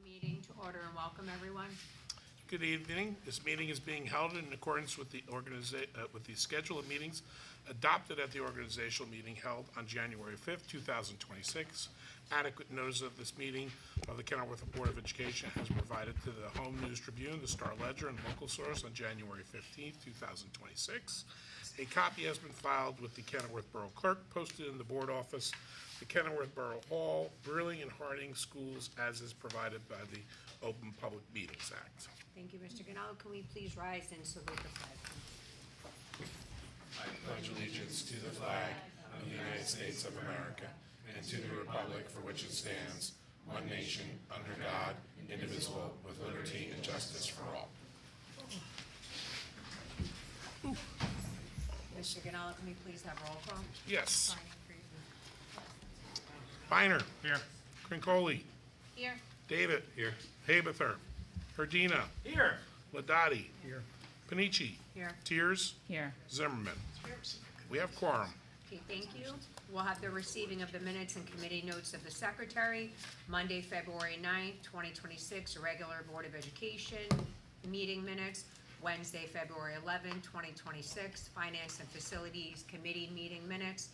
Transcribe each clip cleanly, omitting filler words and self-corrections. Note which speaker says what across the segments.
Speaker 1: Meeting to order and welcome everyone.
Speaker 2: Good evening. This meeting is being held in accordance with the schedule of meetings adopted at the organizational meeting held on January 5th, 2026. Adequate notice of this meeting of the Kenilworth Board of Education has provided to the Home News Tribune, the Star Ledger, and local source on January 15th, 2026. A copy has been filed with the Kenilworth Borough Clerk, posted in the board office, the Kenilworth Borough Hall, Burley and Harding Schools, as is provided by the Open Public Meetings Act.
Speaker 1: Thank you, Mr. Ganello. Can we please rise and salute the flag?
Speaker 2: I pledge allegiance to the flag of the United States of America and to the republic for which it stands, one nation, under God, indivisible, with liberty and justice for all.
Speaker 1: Mr. Ganello, can we please have roll call?
Speaker 2: Yes. Biner.
Speaker 3: Here.
Speaker 2: Crincoli.
Speaker 1: Here.
Speaker 2: David. Here. Habather. Herdina.
Speaker 3: Here.
Speaker 2: Ladati.
Speaker 3: Here.
Speaker 2: Panici.
Speaker 1: Here.
Speaker 2: Tiers.
Speaker 4: Here.
Speaker 2: Zimmerman. We have quorum.
Speaker 1: Okay, thank you. We'll have the receiving of the minutes and committee notes of the secretary, Monday, February 9th, 2026, regular Board of Education meeting minutes, Wednesday, February 11th, 2026, Finance and Facilities Committee meeting minutes,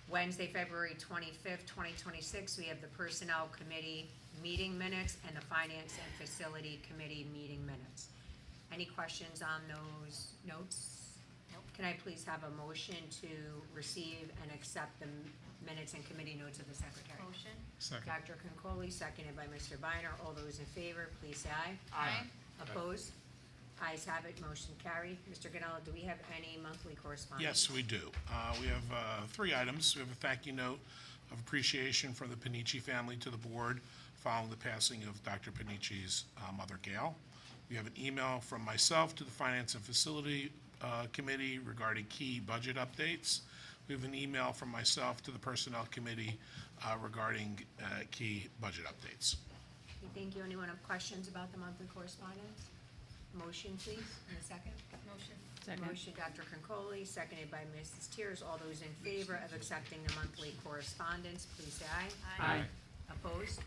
Speaker 1: Wednesday, February 25th, 2026, we have the Personnel Committee meeting minutes and the Finance and Facility Committee meeting minutes. Any questions on those notes? Can I please have a motion to receive and accept the minutes and committee notes of the secretary?
Speaker 4: Motion.
Speaker 3: Second.
Speaker 1: Dr. Concoli, seconded by Mr. Biner. All those in favor, please say aye.
Speaker 4: Aye.
Speaker 1: Opposed? Ayes have it, motion carried. Mr. Ganello, do we have any monthly correspondence?
Speaker 2: Yes, we do. We have three items. We have a thank you note of appreciation from the Panici family to the board following the passing of Dr. Panici's mother, Gail. We have an email from myself to the Finance and Facility Committee regarding key budget updates. We have an email from myself to the Personnel Committee regarding key budget updates.
Speaker 1: Okay, thank you. Anyone have questions about the monthly correspondence? Motion, please, in a second.
Speaker 4: Motion. Second.
Speaker 1: Motion, Dr. Concoli, seconded by Mrs. Tiers. All those in favor of accepting the monthly correspondence, please say aye.
Speaker 4: Aye.
Speaker 1: Opposed?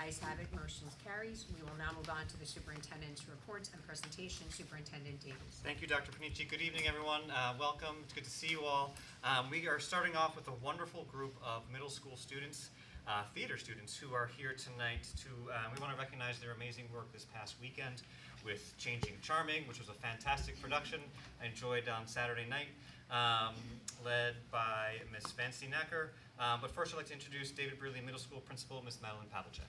Speaker 1: Ayes have it, motion carries. We will now move on to the superintendent's reports and presentation. Superintendent Davis.
Speaker 5: Thank you, Dr. Panici. Good evening, everyone. Welcome. It's good to see you all. We are starting off with a wonderful group of middle school students, theater students, who are here tonight to, we want to recognize their amazing work this past weekend with Changing Charming, which was a fantastic production I enjoyed on Saturday night, led by Miss Fancy Necker. But first, I'd like to introduce David Brearley Middle School Principal, Miss Madeline Pavlicek.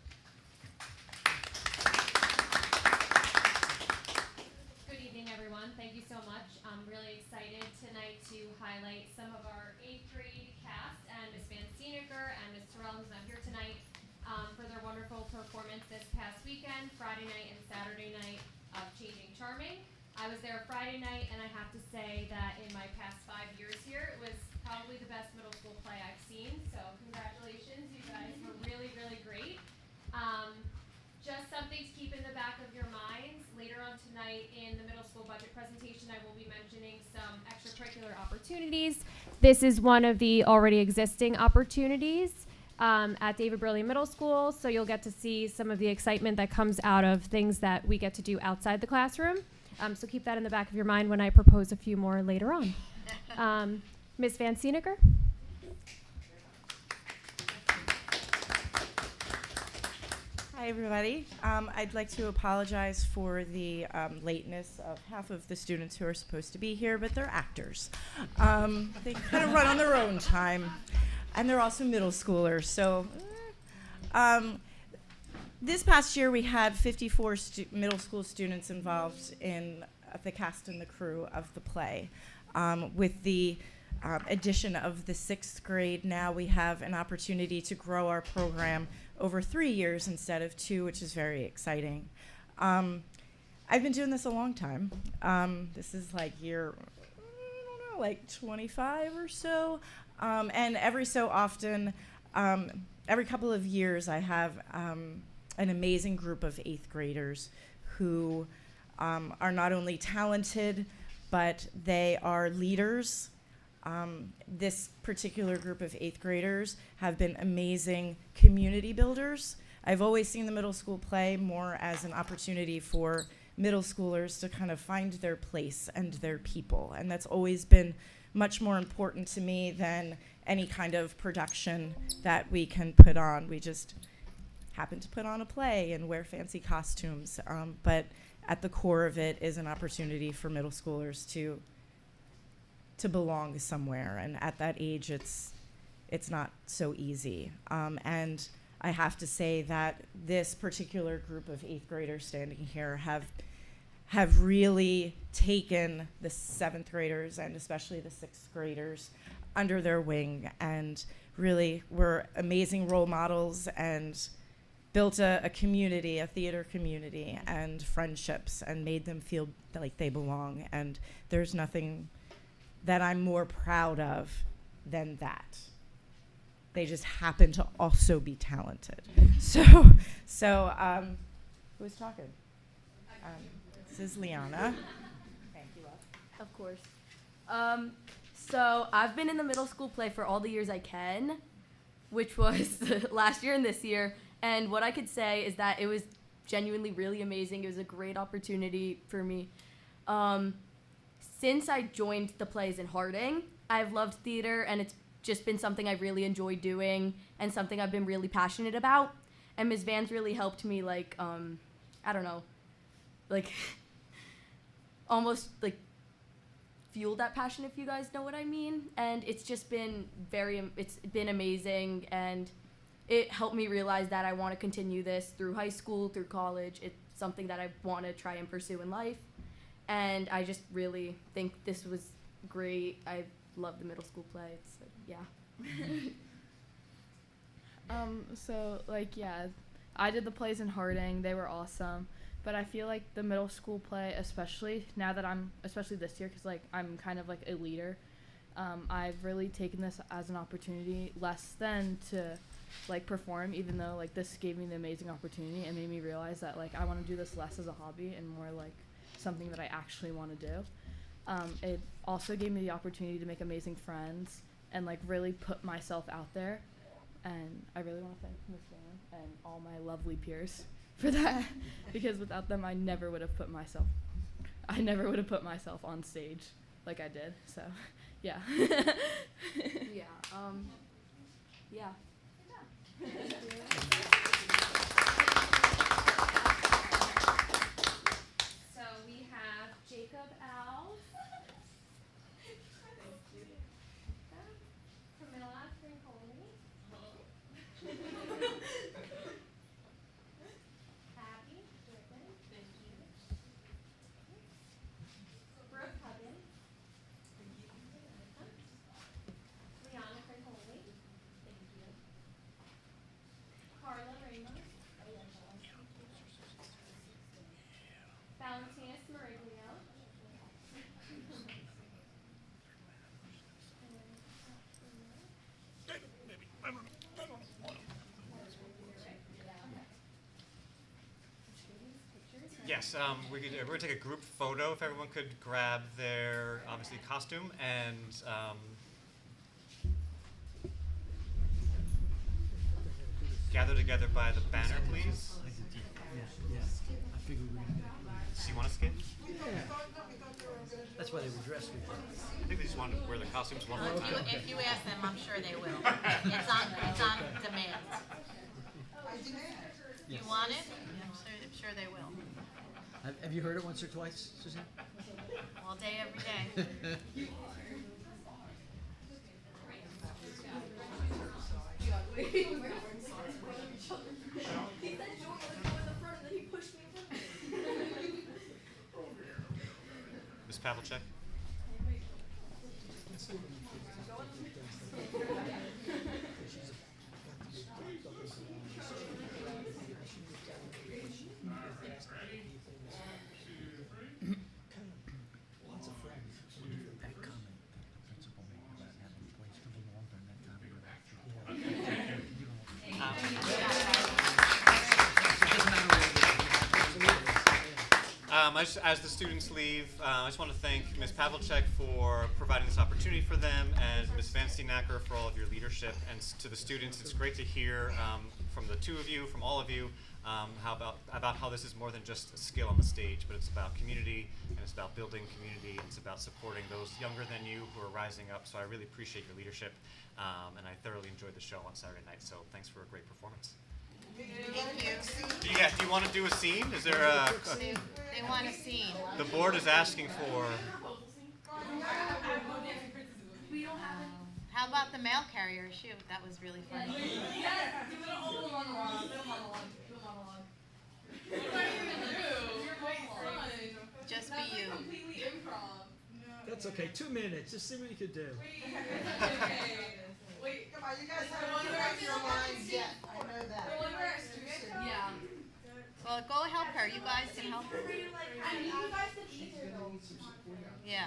Speaker 6: Good evening, everyone. Thank you so much. I'm really excited tonight to highlight some of our 8th grade cast and Miss Van Steenecker and Miss Terrell, who's not here tonight, for their wonderful performance this past weekend, Friday night and Saturday night of Changing Charming. I was there Friday night, and I have to say that in my past 5 years here, it was probably the best middle school play I've seen. So congratulations, you guys were really, really great. Just something to keep in the back of your minds. Later on tonight in the middle school budget presentation, I will be mentioning some extracurricular opportunities. This is one of the already existing opportunities at David Brearley Middle School. So you'll get to see some of the excitement that comes out of things that we get to do outside the classroom. So keep that in the back of your mind when I propose a few more later on. Ms. Van Steenecker?
Speaker 7: Hi, everybody. I'd like to apologize for the lateness of half of the students who are supposed to be here, but they're actors. They kind of run on their own time, and they're also middle schoolers. So this past year, we had 54 middle school students involved in the cast and the crew of the play. With the addition of the 6th grade, now we have an opportunity to grow our program over 3 years instead of 2, which is very exciting. I've been doing this a long time. This is like year, I don't know, like 25 or so. And every so often, every couple of years, I have an amazing group of 8th graders who are not only talented, but they are leaders. This particular group of 8th graders have been amazing community builders. I've always seen the middle school play more as an opportunity for middle schoolers to kind of find their place and their people. And that's always been much more important to me than any kind of production that we can put on. We just happen to put on a play and wear fancy costumes. But at the core of it is an opportunity for middle schoolers to belong somewhere. And at that age, it's not so easy. And I have to say that this particular group of 8th graders standing here have really taken the 7th graders and especially the 6th graders under their wing and really were amazing role models and built a community, a theater community, and friendships, and made them feel like they belong. And there's nothing that I'm more proud of than that. They just happen to also be talented. So who's talking? This is Liana. Thank you, love.
Speaker 3: Of course. So I've been in the middle school play for all the years I can, which was last year and this year. And what I could say is that it was genuinely really amazing. It was a great opportunity for me. Since I joined the plays in Harding, I've loved theater, and it's just been something I really enjoy doing and something I've been really passionate about. And Ms. Vans really helped me, almost fuel that passion, if you guys know what I mean. And it's just been it's been amazing, and it helped me realize that I want to continue this through high school, through college. It's something that I want to try and pursue in life. And I just really think this was great. I love the middle school play. It's,
Speaker 4: I did the plays in Harding. They were awesome. But I feel like the middle school play, especially this year, because I'm kind of a leader, I've really taken this as an opportunity less than to perform, even though this gave me the amazing opportunity and made me realize that I want to do this less as a hobby and more something that I actually want to do. It also gave me the opportunity to make amazing friends and really put myself out there. And I really want to thank Ms. Van and all my lovely peers for that, because without them I never would have put myself on stage like I did. So yeah.
Speaker 6: So we have Jacob Al. Camilla Trincoli. Abby Griffin. Thank you. Brooke Huggins. Liana Trincoli. Thank you. Carla Ramos. Valentina Smeriglio.
Speaker 5: Yes, we're going to take a group photo. If everyone could grab their, obviously, costume and gather together by the banner, please.
Speaker 8: I figured we were gonna
Speaker 5: Do you want to skip?
Speaker 8: That's why they were dressed before.
Speaker 5: I think they just wanted to wear their costumes one more time.
Speaker 9: If you ask them, I'm sure they will. It's on demand. You want it? I'm sure they will.
Speaker 8: Have you heard it once or twice, Suzanne?
Speaker 9: All day, every day.
Speaker 5: Ms. Pavlicek?
Speaker 8: Lots of friends. That comment that the principal made about having the place for longer and that time
Speaker 5: As the students leave, I just want to thank Ms. Pavlicek for providing this opportunity for them, and Ms. Van Steenacker for all of your leadership. And to the students, it's great to hear from the two of you, from all of you, about how this is more than just a skill on the stage, but it's about community, and it's about building community, and it's about supporting those younger than you who are rising up. So I really appreciate your leadership, and I thoroughly enjoyed the show on Saturday night. So thanks for a great performance. Do you want to do a scene? Is there a
Speaker 9: They want a scene.
Speaker 5: the board is asking for?
Speaker 9: How about the mail carrier shoot? That was really funny. Just be you.
Speaker 8: That's okay. 2 minutes. Just see what you could do.
Speaker 10: Wait, come on, you guys haven't made up your minds yet. I know that.
Speaker 3: Yeah.
Speaker 9: Well, go help her. You guys can help her. Yeah.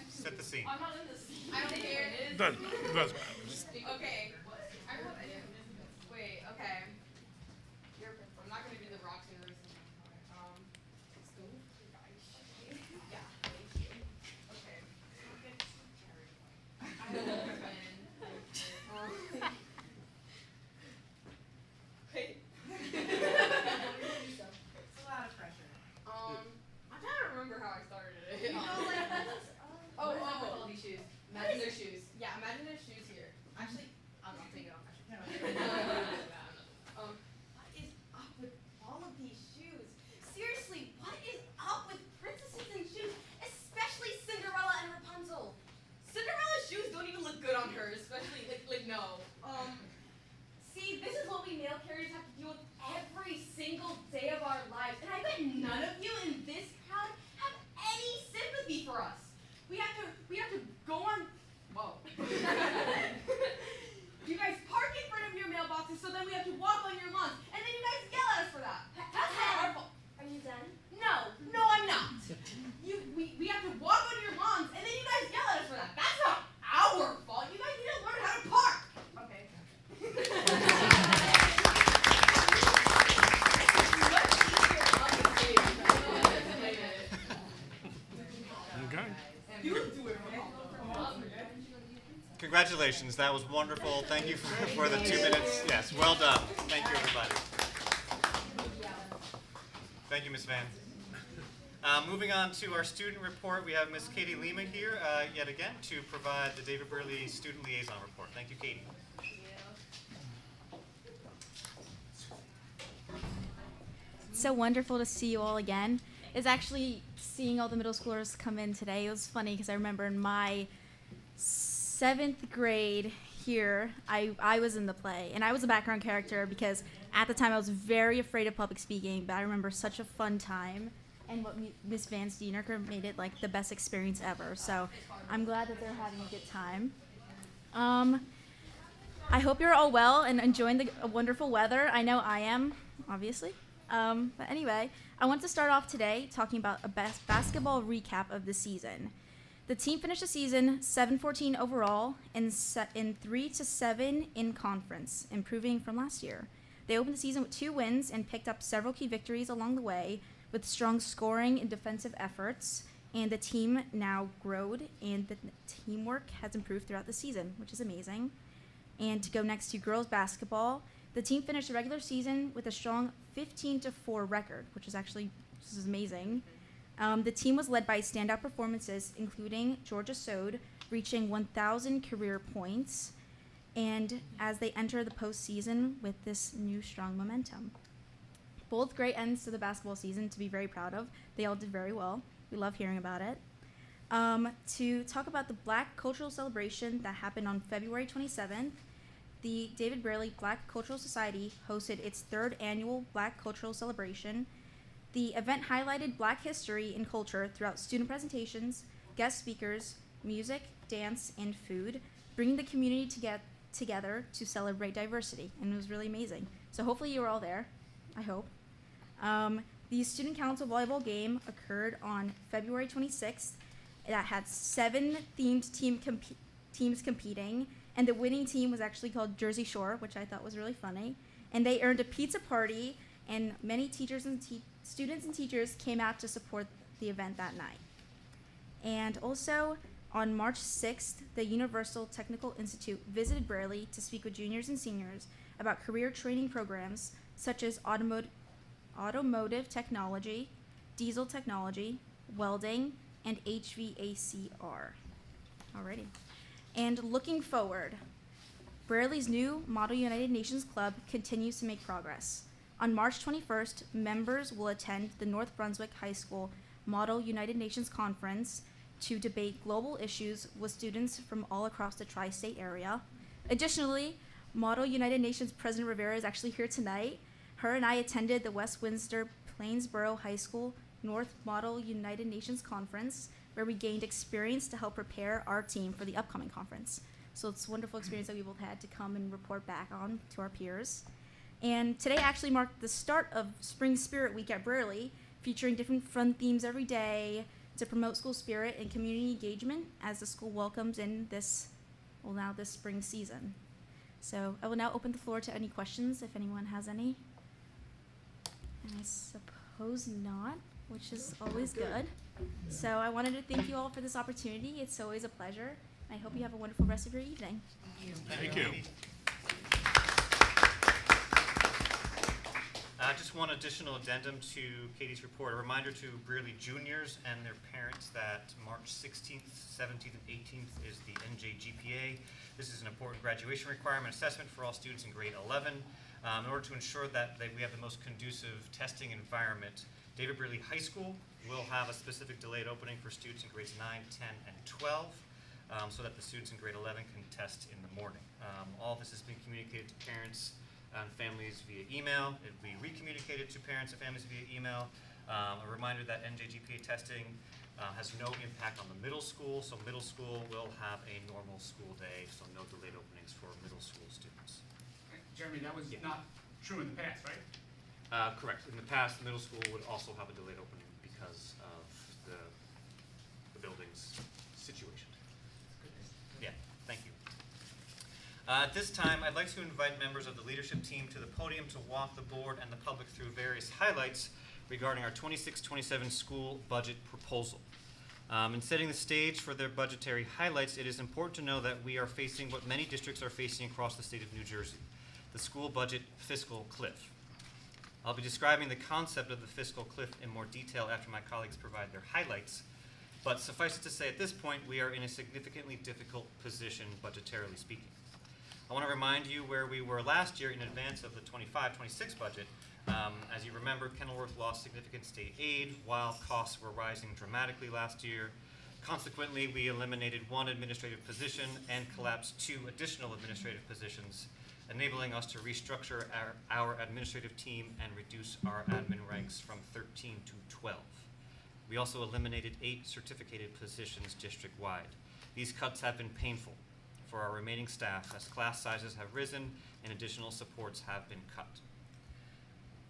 Speaker 5: Set the scene.
Speaker 3: I'm not in the scene. I don't care.
Speaker 2: Doesn't matter.
Speaker 3: Okay. Wait, okay. I'm not gonna do the rock singers. Yeah, thank you. Okay. I don't know Wait.
Speaker 10: It's a lot of pressure.
Speaker 3: I'm trying to remember how I started it. All these shoes. Imagine their shoes. Yeah, imagine their shoes here. Actually, I'm not taking it off. What is up with all of these shoes? Seriously, what is up with princesses and shoes? Especially Cinderella and Rapunzel. Cinderella's shoes don't even look good on her, especially no. See, this is what we mail carriers have to deal with every single day of our lives. And I bet none of you in this crowd have any sympathy for us. We have to go on. Whoa. You guys park in front of your mailboxes, so then we have to walk on your lawns, and then you guys yell at us for that. That's not our fault. Are you done? No, I'm not. We have to walk on your lawns, and then you guys yell at us for that. That's not our fault. You guys need to learn how to park. Okay.
Speaker 2: Okay.
Speaker 5: Congratulations, that was wonderful. Thank you for the 2 minutes. Yes, well done. Thank you, everybody. Thank you, Ms. Van. Moving on to our student report, we have Ms. Katie Lima here yet again to provide the David Burley Student Liaison Report. Thank you, Katie.
Speaker 11: It's so wonderful to see you all again. It's actually seeing all the middle schoolers come in today. It was funny because I remember in my 7th grade here, I was in the play, and I was a background character because at the time I was very afraid of public speaking, but I remember such a fun time, and what Miss Van Steenacker made it like the best experience ever. So I'm glad that they're having a good time. I hope you're all well and enjoying the wonderful weather. I know I am, obviously. But anyway, I want to start off today talking about a basketball recap of the season. The team finished the season 7-14 overall and 3-7 in conference, improving from last year. They opened the season with 2 wins and picked up several key victories along the way with strong scoring and defensive efforts, and the team now growed and the teamwork has improved throughout the season, which is amazing. And to go next to girls basketball, the team finished the regular season with a strong 15-4 record, which is amazing. The team was led by standout performances, including Georgia Sode, reaching 1,000 career points, and as they enter the postseason with this new strong momentum. Both great ends to the basketball season to be very proud of. They all did very well. We love hearing about it. To talk about the Black Cultural Celebration that happened on February 27th, the David Burley Black Cultural Society hosted its 3rd annual Black Cultural Celebration. The event highlighted Black history and culture throughout student presentations, guest speakers, music, dance, and food, bringing the community together to celebrate diversity, and it was really amazing. So hopefully you were all there, I hope. The Student Council volleyball game occurred on February 26th. That had 7 themed teams competing, and the winning team was actually called Jersey Shore, which I thought was really funny. And they earned a pizza party, and many teachers and students and teachers came out to support the event that night. And also, on March 6th, the Universal Technical Institute visited Brearley to speak with juniors and seniors about career training programs such as automotive technology, diesel technology, welding, and HVACR. Alrighty. And looking forward, Brearley's new Model United Nations Club continues to make progress. On March 21st, members will attend the North Brunswick High School Model United Nations Conference to debate global issues with students from all across the tri-state area. Additionally, Model United Nations President Rivera is actually here tonight. Her and I attended the Westminster Plainsboro High School North Model United Nations Conference, where we gained experience to help prepare our team for the upcoming conference. So it's a wonderful experience that we both had to come and report back on to our peers. And today actually marked the start of Spring Spirit Week at Brearley, featuring different fun themes every day to promote school spirit and community engagement as the school welcomes in this spring season. So I will now open the floor to any questions if anyone has any. And I suppose not, which is always good. So I wanted to thank you all for this opportunity. It's always a pleasure. I hope you have a wonderful rest of your evening.
Speaker 2: Thank you.
Speaker 5: Just one additional addendum to Katie's report. A reminder to Brearley juniors and their parents that March 16th, 17th, and 18th is the NJGPA. This is an important graduation requirement assessment for all students in grade 11. In order to ensure that we have the most conducive testing environment, David Brearley High School will have a specific delayed opening for students in grades 9, 10, and 12, so that the students in grade 11 can test in the morning. All this has been communicated to parents and families via email. It will be recommunicated to parents and families via email. A reminder that NJGPA testing has no impact on the middle school, so middle school will have a normal school day, so no delayed openings for middle school students.
Speaker 12: Jeremy, that was not true in the past, right?
Speaker 5: Correct. In the past, middle school would also have a delayed opening because of the building's situation. Yeah, thank you. At this time, I'd like to invite members of the leadership team to the podium to walk the board and the public through various highlights regarding our 26-27 school budget proposal. In setting the stage for their budgetary highlights, it is important to know that we are facing what many districts are facing across the state of New Jersey, the school budget fiscal cliff. I'll be describing the concept of the fiscal cliff in more detail after my colleagues provide their highlights, but suffice it to say at this point, we are in a significantly difficult position budgetarily speaking. I want to remind you where we were last year in advance of the 25-26 budget. As you remember, Kenilworth lost significant state aid while costs were rising dramatically last year. Consequently, we eliminated one administrative position and collapsed 2 additional administrative positions, enabling us to restructure our administrative team and reduce our admin ranks from 13 to 12. We also eliminated 8 certificated positions district-wide. These cuts have been painful for our remaining staff as class sizes have risen and additional supports have been cut.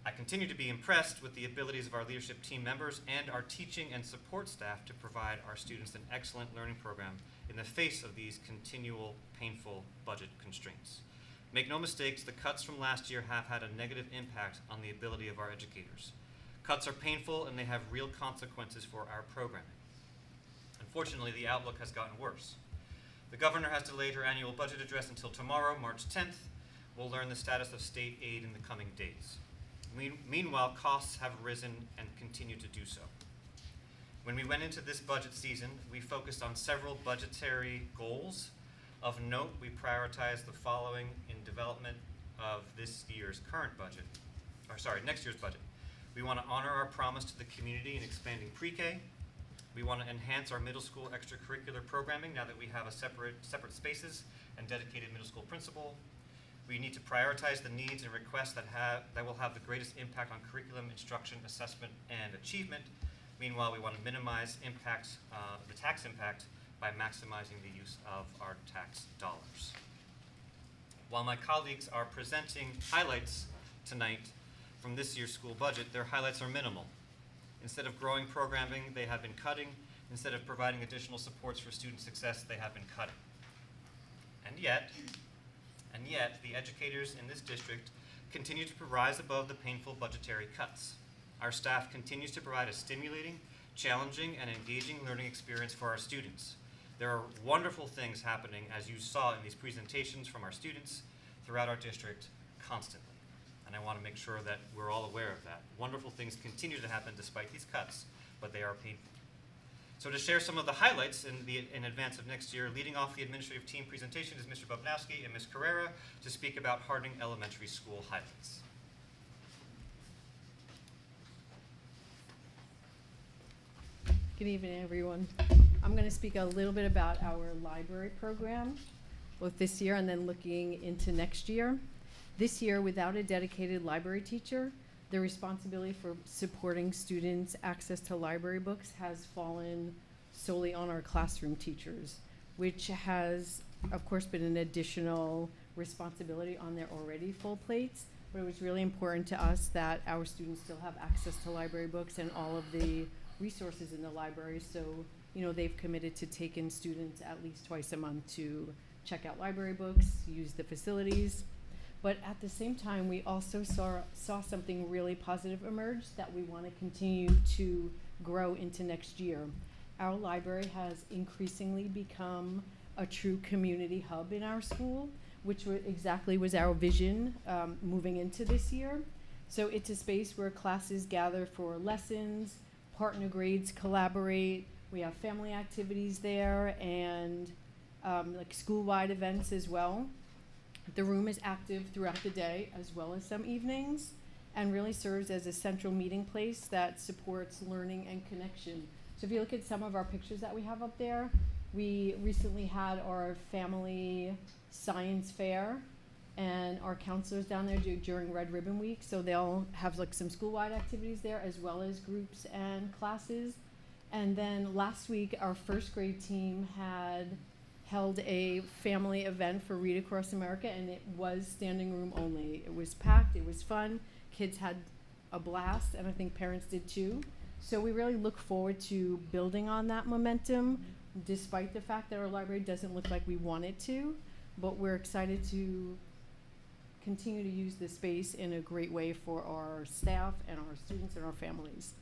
Speaker 5: I continue to be impressed with the abilities of our leadership team members and our teaching and support staff to provide our students an excellent learning program in the face of these continual, painful budget constraints. Make no mistakes, the cuts from last year have had a negative impact on the ability of our educators. Cuts are painful and they have real consequences for our programming. Unfortunately, the outlook has gotten worse. The governor has delayed her annual budget address until tomorrow, March 10th. We'll learn the status of state aid in the coming days. Meanwhile, costs have risen and continue to do so. When we went into this budget season, we focused on several budgetary goals. Of note, we prioritized the following in development of next year's budget. We want to honor our promise to the community in expanding pre-K. We want to enhance our middle school extracurricular programming now that we have separate spaces and dedicated middle school principal. We need to prioritize the needs and requests that will have the greatest impact on curriculum, instruction, assessment, and achievement. Meanwhile, we want to minimize the tax impact by maximizing the use of our tax dollars. While my colleagues are presenting highlights tonight from this year's school budget, their highlights are minimal. Instead of growing programming, they have been cutting. Instead of providing additional supports for student success, they have been cutting. And yet, the educators in this district continue to rise above the painful budgetary cuts. Our staff continues to provide a stimulating, challenging, and engaging learning experience for our students. There are wonderful things happening, as you saw in these presentations from our students throughout our district constantly. And I want to make sure that we're all aware of that. Wonderful things continue to happen despite these cuts, but they are painful. So to share some of the highlights in advance of next year, leading off the administrative team presentation is Mr. Bobnowski and Ms. Carrera to speak about Harding Elementary School highlights.
Speaker 13: Good evening, everyone. I'm going to speak a little bit about our library program, both this year and then looking into next year. This year, without a dedicated library teacher, the responsibility for supporting students' access to library books has fallen solely on our classroom teachers, which has, of course, been an additional responsibility on their already full plates. But it was really important to us that our students still have access to library books and all of the resources in the library. So, they've committed to taking students at least twice a month to check out library books, use the facilities. But at the same time, we also saw something really positive emerge that we want to continue to grow into next year. Our library has increasingly become a true community hub in our school, which exactly was our vision moving into this year. So it's a space where classes gather for lessons, partner grades collaborate. We have family activities there and like school-wide events as well. The room is active throughout the day as well as some evenings and really serves as a central meeting place that supports learning and connection. So if you look at some of our pictures that we have up there, we recently had our family science fair and our counselors down there during Red Ribbon Week. So they'll have like some school-wide activities there as well as groups and classes. And then last week, our first grade team had held a family event for Read Across America, and it was standing room only. It was packed, it was fun, kids had a blast, and I think parents did too. So we really look forward to building on that momentum, despite the fact that our library doesn't look like we want it to, but we're excited to continue to use this space in a great way for our staff and our students and our families.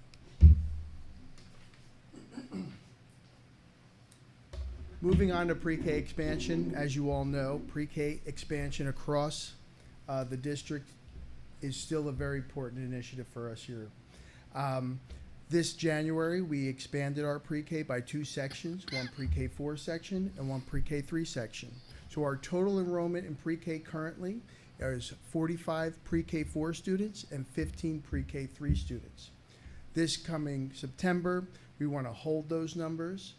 Speaker 8: Moving on to pre-K expansion, as you all know, pre-K expansion across the district is still a very important initiative for us here. This January, we expanded our pre-K by 2 sections, one pre-K 4 section and one pre-K 3 section. So our total enrollment in pre-K currently is 45 pre-K 4 students and 15 pre-K 3 students. This coming September, we want to hold those numbers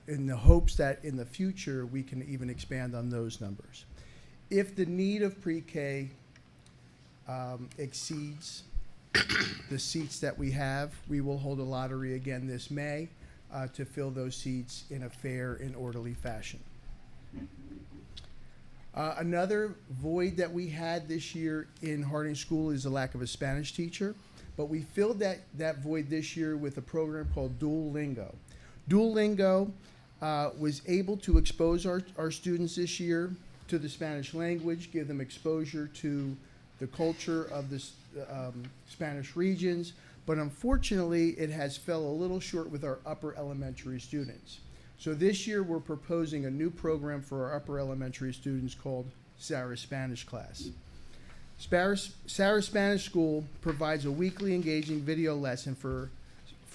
Speaker 8: in the hopes that in the future we can even expand on those numbers. If the need of pre-K exceeds the seats that we have, we will hold a lottery again this May to fill those seats in a fair and orderly fashion. Another void that we had this year in Harding School is the lack of a Spanish teacher, but we filled that void this year with a program called Duolingo. Duolingo was able to expose our students this year to the Spanish language, give them exposure to the culture of the Spanish regions, but unfortunately it has fell a little short with our upper elementary students. So this year we're proposing a new program for our upper elementary students called Sarah's Spanish Class. Sarah's Spanish School provides a weekly engaging video lesson for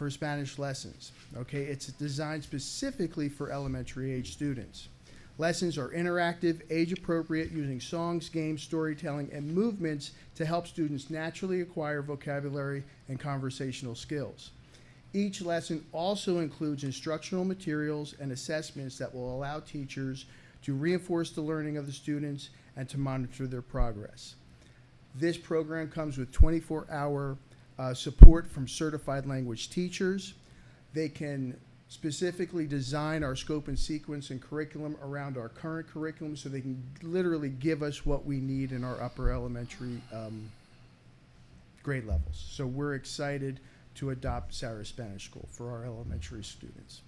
Speaker 8: Spanish lessons. Okay, it's designed specifically for elementary age students. Lessons are interactive, age appropriate, using songs, games, storytelling, and movements to help students naturally acquire vocabulary and conversational skills. Each lesson also includes instructional materials and assessments that will allow teachers to reinforce the learning of the students and to monitor their progress. This program comes with 24-hour support from certified language teachers. They can specifically design our scope and sequence and curriculum around our current curriculum so they can literally give us what we need in our upper elementary grade levels. So we're excited to adopt Sarah's Spanish School for our elementary students.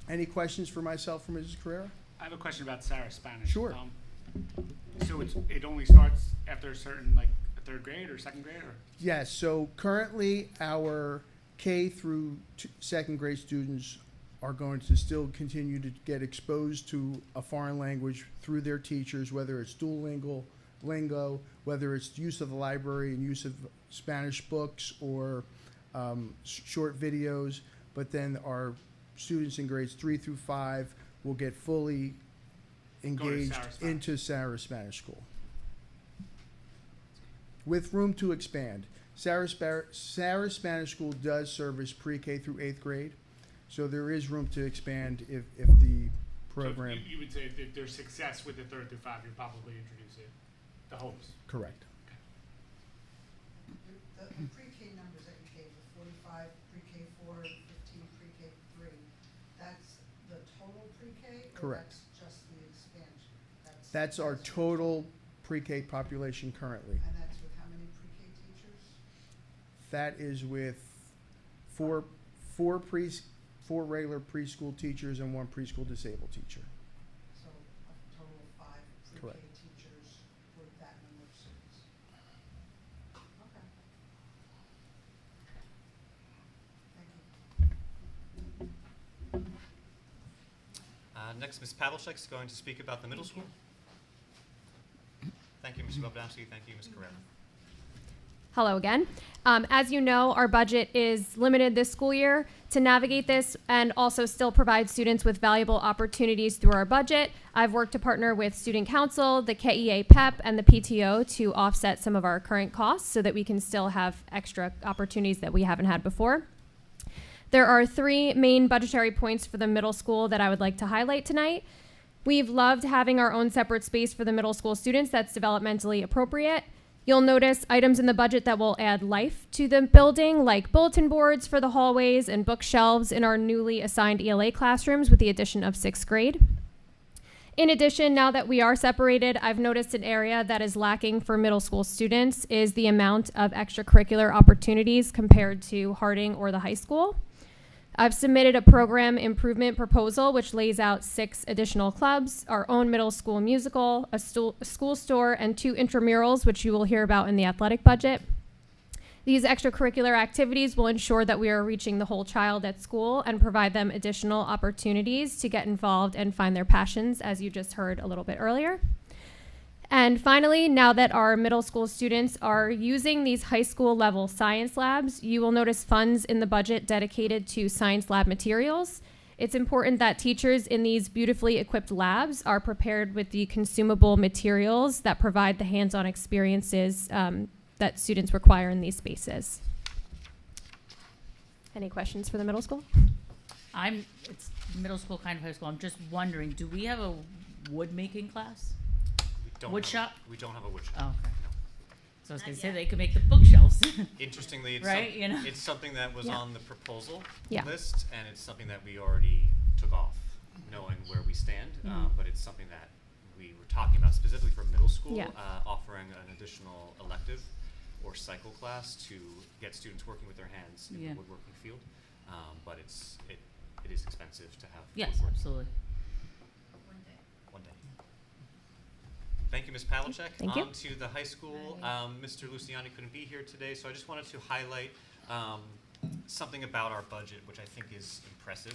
Speaker 8: Any questions for myself or Mrs. Carrera?
Speaker 12: I have a question about Sarah's Spanish.
Speaker 8: Sure.
Speaker 12: So it only starts after a certain, like, 3rd grade or 2nd grade? Or?
Speaker 8: Yes, so currently our K through second grade students are going to still continue to get exposed to a foreign language through their teachers, whether it's Duolingo, whether it's use of the library and use of Spanish books or short videos. But then our students in grades 3 through 5 will get fully engaged into Sarah Spanish School, with room to expand. Sarah Spanish School does service pre-K through 8th grade, so there is room to expand if the program.
Speaker 12: So you would say if there's success with the 3rd through 5, you'd probably introduce it, the hopes.
Speaker 8: Correct.
Speaker 10: The pre-K numbers that you gave, the 45 pre-K 4, 15 pre-K 3, that's the total pre-K?
Speaker 8: Correct.
Speaker 10: Or that's just the expansion?
Speaker 8: That's our total pre-K population currently.
Speaker 10: And that's with how many pre-K teachers?
Speaker 8: That is with four regular preschool teachers and 1 preschool disabled teacher.
Speaker 10: So a total of 5 pre-K
Speaker 8: Correct.
Speaker 10: teachers for that number of students. Okay. Thank you.
Speaker 5: Next, Ms. Pavlicek is going to speak about the middle school. Thank you, Mr. Bobdowski. Thank you, Ms. Carrera.
Speaker 6: Hello again. As you know, our budget is limited this school year. To navigate this and also still provide students with valuable opportunities through our budget, I've worked to partner with Student Council, the KEA PEP, and the PTO to offset some of our current costs so that we can still have extra opportunities that we haven't had before. There are 3 main budgetary points for the middle school that I would like to highlight tonight. We've loved having our own separate space for the middle school students that's developmentally appropriate. You'll notice items in the budget that will add life to the building, like bulletin boards for the hallways and bookshelves in our newly assigned ELA classrooms with the addition of 6th grade. In addition, now that we are separated, I've noticed an area that is lacking for middle school students is the amount of extracurricular opportunities compared to Harding or the high school. I've submitted a program improvement proposal which lays out 6 additional clubs, our own middle school musical, a school store, and 2 intramurals, which you will hear about in the athletic budget. These extracurricular activities will ensure that we are reaching the whole child at school and provide them additional opportunities to get involved and find their passions, as you just heard a little bit earlier. And finally, now that our middle school students are using these high school level science labs, you will notice funds in the budget dedicated to science lab materials. It's important that teachers in these beautifully equipped labs are prepared with the consumable materials that provide the hands-on experiences that students require in these spaces. Any questions for the middle school?
Speaker 14: It's middle school, kind of high school. I'm just wondering, do we have a wood making class? Wood shop?
Speaker 5: We don't have a wood shop.
Speaker 14: Oh, okay. So I was going to say they could make the bookshelves.
Speaker 5: Interestingly, it's,
Speaker 14: right?
Speaker 5: It's something that was on the proposal
Speaker 6: Yeah.
Speaker 5: list, and it's something that we already took off, knowing where we stand. But it's something that we were talking about specifically for middle school, offering an additional elective or cycle class to get students working with their hands in the woodworking field. But it is expensive to have.
Speaker 14: Yes,
Speaker 5: woodworking.
Speaker 14: absolutely.
Speaker 5: One day. Thank you, Ms. Pavlicek.
Speaker 6: Thank you.
Speaker 5: On to the high school. Mr. Luciani couldn't be here today, so I just wanted to highlight something about our budget, which I think is impressive.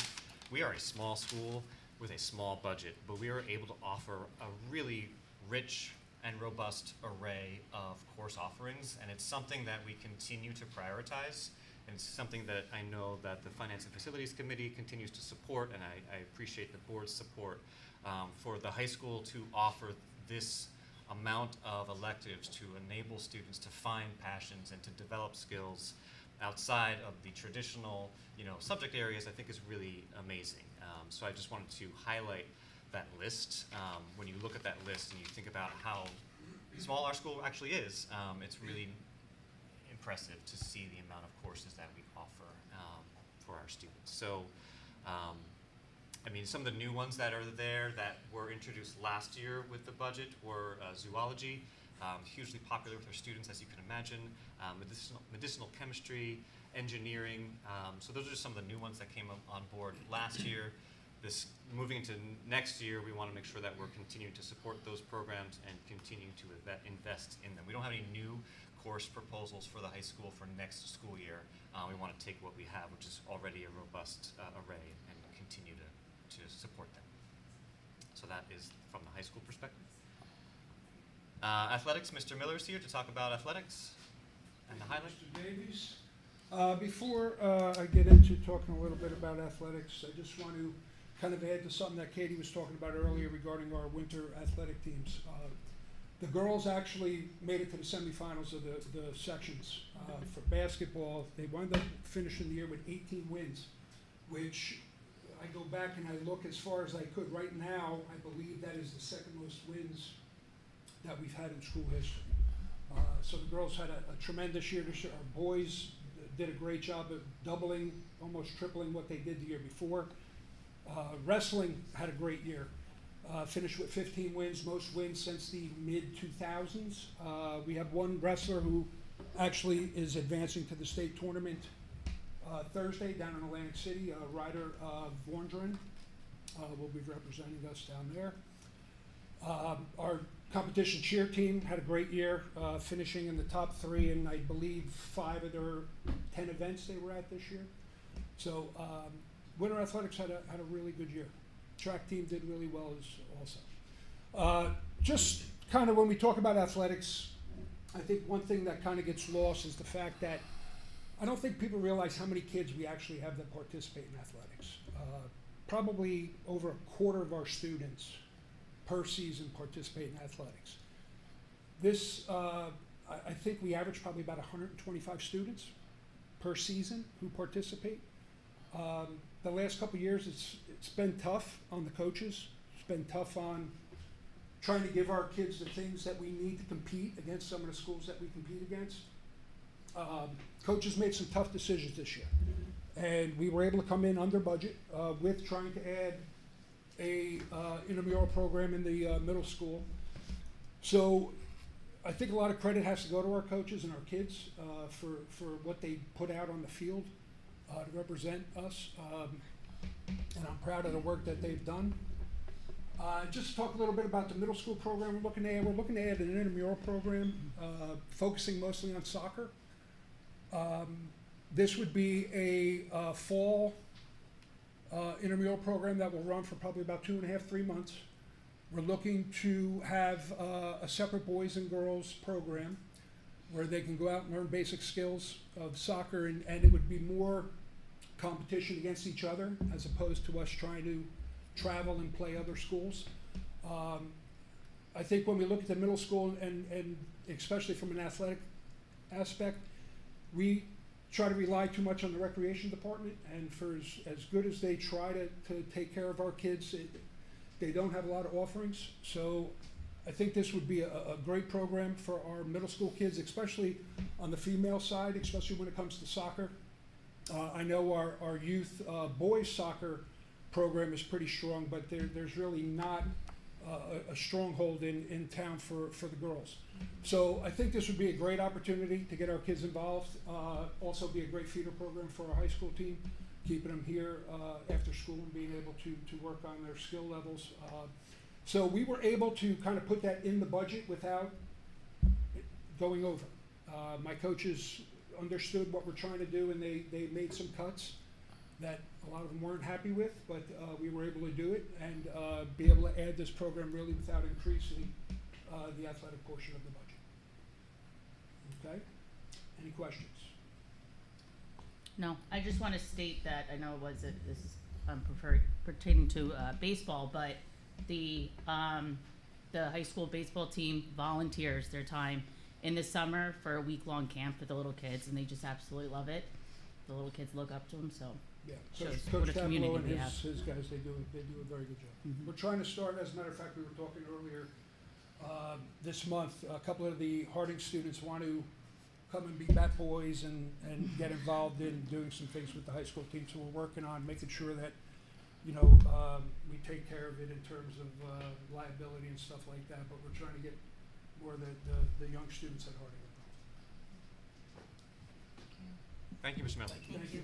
Speaker 5: We are a small school with a small budget, but we are able to offer a really rich and robust array of course offerings, and it's something that we continue to prioritize, and it's something that I know that the Finance and Facilities Committee continues to support, and I appreciate the board's support for the high school to offer this amount of electives to enable students to find passions and to develop skills outside of the traditional, subject areas. I think is really amazing. So I just wanted to highlight that list. When you look at that list and you think about how small our school actually is, it's really impressive to see the amount of courses that we offer for our students. So, some of the new ones that are there that were introduced last year with the budget were zoology, hugely popular with our students, as you can imagine, medicinal chemistry, engineering. So those are just some of the new ones that came on board last year. Moving into next year, we want to make sure that we're continuing to support those programs and continue to invest in them. We don't have any new course proposals for the high school for next school year. We want to take what we have, which is already a robust array, and continue to support them. So that is from the high school perspective. Athletics, Mr. Miller is here to talk about athletics and the highlight.
Speaker 15: Mr. Davies. Before I get into talking a little bit about athletics, I just want to kind of add to something that Katie was talking about earlier regarding our winter athletic teams. The girls actually made it to the semifinals of the sections. For basketball, they wound up finishing the year with 18 wins, which I go back and I look as far as I could. Right now, I believe that is the second most wins that we've had in school history. So the girls had a tremendous year this year. Our boys did a great job of doubling, almost tripling what they did the year before. Wrestling had a great year. Finished with 15 wins, most wins since the mid-2000s. We have one wrestler who actually is advancing to the state tournament Thursday down in Atlantic City. Ryder Vorndren will be representing us down there. Our competition cheer team had a great year, finishing in the top 3 in, I believe, 5 of their 10 events they were at this year. So winter athletics had a really good year. Track team did really well also. Just kind of when we talk about athletics, I think one thing that kind of gets lost is the fact that I don't think people realize how many kids we actually have that participate in athletics. Probably over a quarter of our students per season participate in athletics. This, I think we average probably about 125 students per season who participate. The last couple of years, it's been tough on the coaches. It's been tough on trying to give our kids the things that we need to compete against some of the schools that we compete against. Coaches made some tough decisions this year, and we were able to come in under budget with trying to add a intramural program in the middle school. So I think a lot of credit has to go to our coaches and our kids for what they put out on the field to represent us, and I'm proud of the work that they've done. Just to talk a little bit about the middle school program we're looking to add an intramural program focusing mostly on soccer. This would be a fall intramural program that will run for probably about 2.5, 3 months. We're looking to have a separate boys and girls program where they can go out and learn basic skills of soccer, and it would be more competition against each other as opposed to us trying to travel and play other schools. I think when we look at the middle school and especially from an athletic aspect, we try to rely too much on the recreation department, and for as good as they try to take care of our kids, they don't have a lot of offerings. So I think this would be a great program for our middle school kids, especially on the female side, especially when it comes to soccer. I know our youth boys soccer program is pretty strong, but there's really not a stronghold in town for the girls. So I think this would be a great opportunity to get our kids involved. Also be a great feeder program for our high school team, keeping them here after school and being able to work on their skill levels. So we were able to kind of put that in the budget without going over. My coaches understood what we're trying to do, and they made some cuts that a lot of them weren't happy with, but we were able to do it and be able to add this program really without increasing the athletic portion of the budget. Okay? Any questions?
Speaker 14: No, I just want to state that I know this is pertaining to baseball, but the high school baseball team volunteers their time in the summer for a week-long camp for the little kids, and they just absolutely love it. The little kids look up to them, so
Speaker 15: yeah,
Speaker 14: shows
Speaker 15: Coach
Speaker 14: what a community
Speaker 15: Tableau and
Speaker 14: we have.
Speaker 15: his guys, they do a very good job.
Speaker 14: Mhm.
Speaker 15: We're trying to start, as a matter of fact, we were talking earlier this month, a couple of the Harding students want to come and be bat boys and get involved in doing some things with the high school team. So we're working on making sure that, you know, we take care of it in terms of liability and stuff like that, but we're trying to get more of the young students at Harding involved.
Speaker 5: Thank you, Mr. Miller.
Speaker 15: Thank you.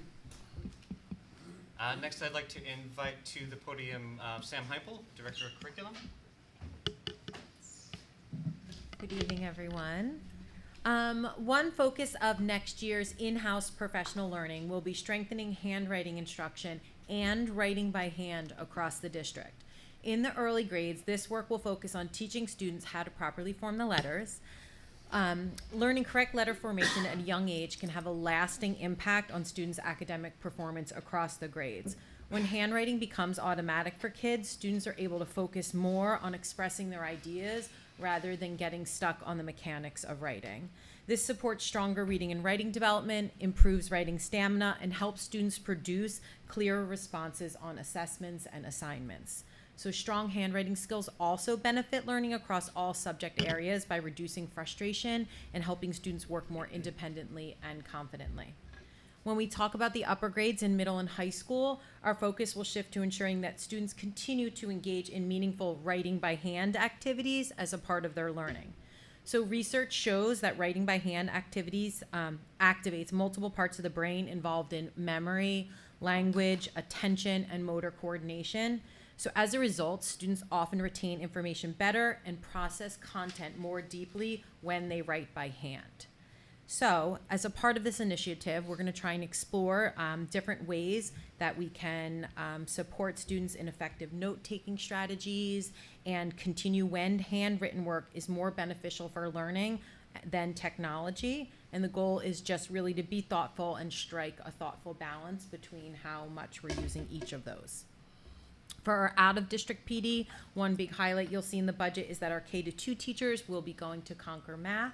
Speaker 5: Next, I'd like to invite to the podium Sam Heipel, Director of Curriculum.
Speaker 16: Good evening, everyone. One focus of next year's in-house professional learning will be strengthening handwriting instruction and writing by hand across the district. In the early grades, this work will focus on teaching students how to properly form the letters. Learning correct letter formation at a young age can have a lasting impact on students' academic performance across the grades. When handwriting becomes automatic for kids, students are able to focus more on expressing their ideas rather than getting stuck on the mechanics of writing. This supports stronger reading and writing development, improves writing stamina, and helps students produce clearer responses on assessments and assignments. So strong handwriting skills also benefit learning across all subject areas by reducing frustration and helping students work more independently and confidently. When we talk about the upper grades in middle and high school, our focus will shift to ensuring that students continue to engage in meaningful writing by hand activities as a part of their learning. So research shows that writing by hand activities activates multiple parts of the brain involved in memory, language, attention, and motor coordination. So as a result, students often retain information better and process content more deeply when they write by hand. So as a part of this initiative, we're going to try and explore different ways that we can support students in effective note-taking strategies and continue when handwritten work is more beneficial for learning than technology. And the goal is just really to be thoughtful and strike a thoughtful balance between how much we're using each of those. For our out-of-district PD, one big highlight you'll see in the budget is that our K-2 teachers will be going to Conquer Math,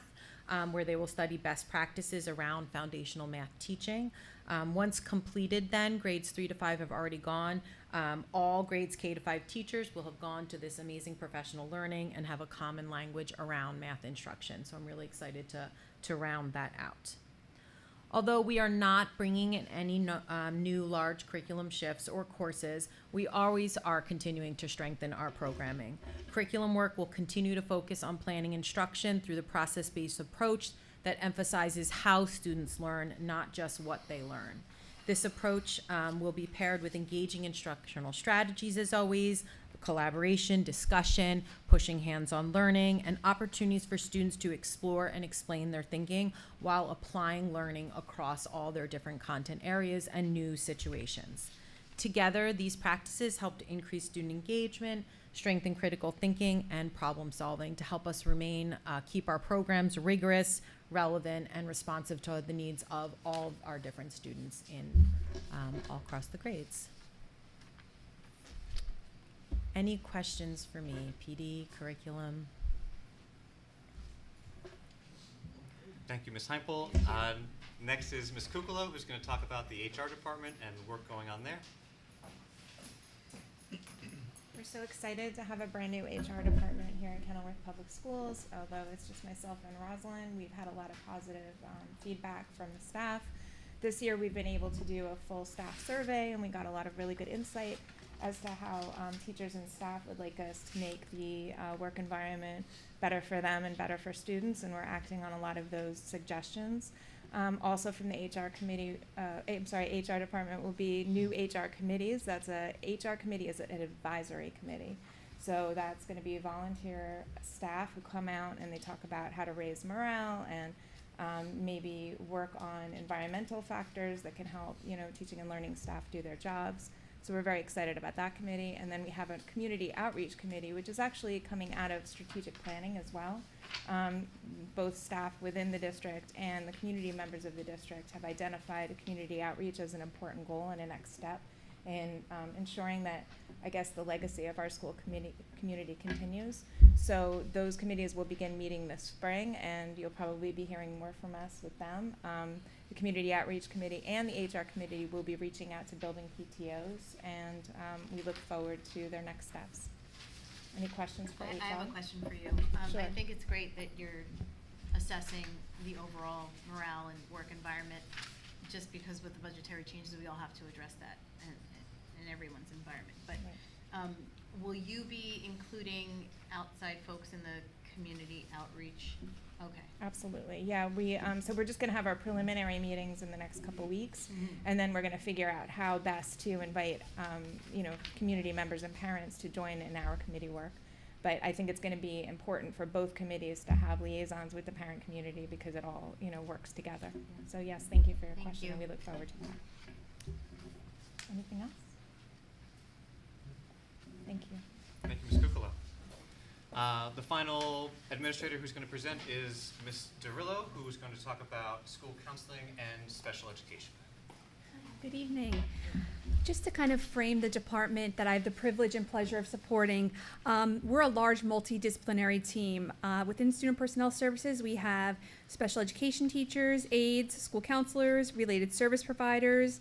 Speaker 16: where they will study best practices around foundational math teaching. Once completed then, grades 3 to 5 have already gone. All grades K to 5 teachers will have gone to this amazing professional learning and have a common language around math instruction. So I'm really excited to round that out. Although we are not bringing in any new large curriculum shifts or courses, we always are continuing to strengthen our programming. Curriculum work will continue to focus on planning instruction through the process-based approach that emphasizes how students learn, not just what they learn. This approach will be paired with engaging instructional strategies as always, collaboration, discussion, pushing hands-on learning, and opportunities for students to explore and explain their thinking while applying learning across all their different content areas and new situations. Together, these practices help to increase student engagement, strengthen critical thinking, and problem solving to help us keep our programs rigorous, relevant, and responsive to the needs of all of our different students all across the grades. Any questions for me? PD, curriculum?
Speaker 5: Thank you, Ms. Heimpel. Next is Ms. Kukula, who's going to talk about the HR department and work going on there.
Speaker 17: We're so excited to have a brand new HR department here in Kenilworth Public Schools. Although it's just myself and Rosalind, we've had a lot of positive feedback from the staff. This year we've been able to do a full staff survey and we got a lot of really good insight as to how teachers and staff would like us to make the work environment better for them and better for students, and we're acting on a lot of those suggestions. Also from the HR committee, HR department will be new HR committees. That's HR committee is an advisory committee. So that's going to be volunteer staff who come out and they talk about how to raise morale and maybe work on environmental factors that can help, teaching and learning staff do their jobs. So we're very excited about that committee. And then we have a community outreach committee, which is actually coming out of strategic planning as well. Both staff within the district and the community members of the district have identified community outreach as an important goal and a next step in ensuring that, I guess, the legacy of our school community continues. So those committees will begin meeting this spring, and you'll probably be hearing more from us with them. The Community Outreach Committee and the HR Committee will be reaching out to building PTOs, and we look forward to their next steps. Any questions for HR?
Speaker 9: I have a question for you.
Speaker 17: Sure.
Speaker 9: I think it's great that you're assessing the overall morale and work environment, just because with the budgetary changes, we all have to address that in everyone's environment. But will you be including outside folks in the community outreach? Okay.
Speaker 17: Absolutely. Yeah, so we're just going to have our preliminary meetings in the next couple weeks, and then we're going to figure out how best to invite, community members and parents to join in our committee work. But I think it's going to be important for both committees to have liaisons with the parent community because it all, works together. So yes, thank you for your question, and we look forward to that. Anything else? Thank you.
Speaker 5: Thank you, Ms. Kukala. The final administrator who's going to present is Ms. DeRillo, who's going to talk about school counseling and special education.
Speaker 18: Good evening. Just to kind of frame the department that I have the privilege and pleasure of supporting, we're a large multidisciplinary team. Within Student Personnel Services, we have special education teachers, aides, school counselors, related service providers,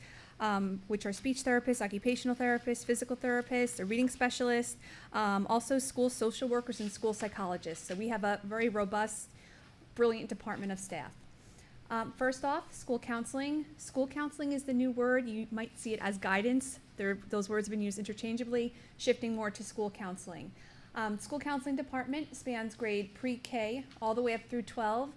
Speaker 18: which are speech therapists, occupational therapists, physical therapists, a reading specialist, also school social workers and school psychologists. So we have a very robust, brilliant department of staff. First off, school counseling. School counseling is the new word. You might see it as guidance. Those words have been used interchangeably, shifting more to school counseling. School counseling department spans grade pre-K all the way up through 12,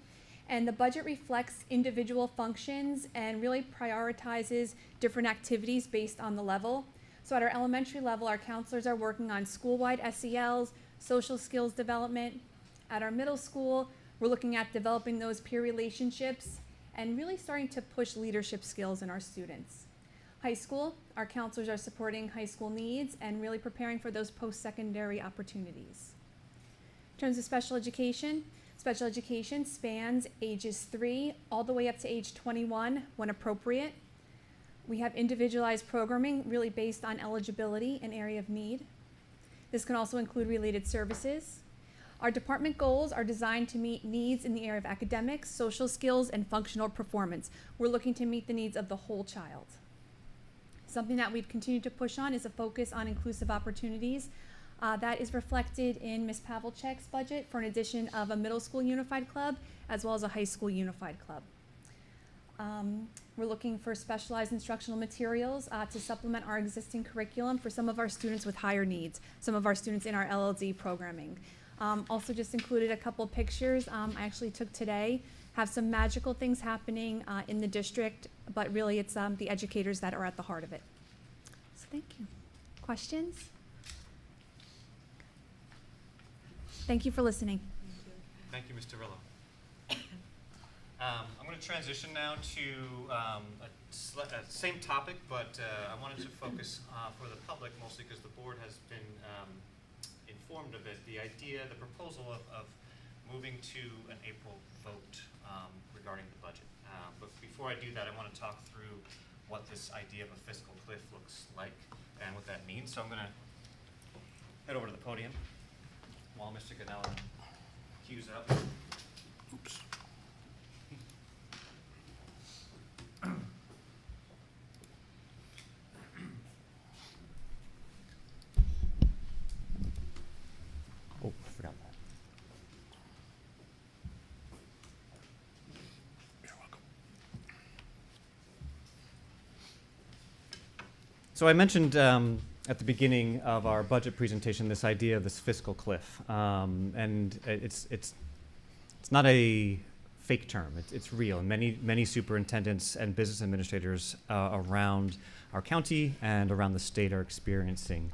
Speaker 18: and the budget reflects individual functions and really prioritizes different activities based on the level. So at our elementary level, our counselors are working on school-wide SELs, social skills development. At our middle school, we're looking at developing those peer relationships and really starting to push leadership skills in our students. High school, our counselors are supporting high school needs and really preparing for those post-secondary opportunities. In terms of special education spans ages 3 all the way up to age 21 when appropriate. We have individualized programming really based on eligibility and area of need. This can also include related services. Our department goals are designed to meet needs in the area of academics, social skills, and functional performance. We're looking to meet the needs of the whole child. Something that we've continued to push on is a focus on inclusive opportunities. That is reflected in Ms. Pavlicek's budget for an addition of a middle school unified club as well as a high school unified club. We're looking for specialized instructional materials to supplement our existing curriculum for some of our students with higher needs, some of our students in our LLD programming. Also just included a couple pictures I actually took today. Have some magical things happening in the district, but really it's the educators that are at the heart of it. So thank you. Questions? Thank you for listening.
Speaker 5: Thank you, Ms. DeRillo. I'm going to transition now to a same topic, but I wanted to focus for the public mostly because the board has been informed of it, the proposal of moving to an April vote regarding the budget. But before I do that, I want to talk through what this idea of a fiscal cliff looks like and what that means. So I'm going to head over to the podium while Mr. Ganella cues up.
Speaker 2: Oops.
Speaker 5: Oh, I forgot that.
Speaker 2: You're welcome.
Speaker 5: So I mentioned at the beginning of our budget presentation this idea of this fiscal cliff, and it's not a fake term. It's real. And many superintendents and business administrators around our county and around the state are experiencing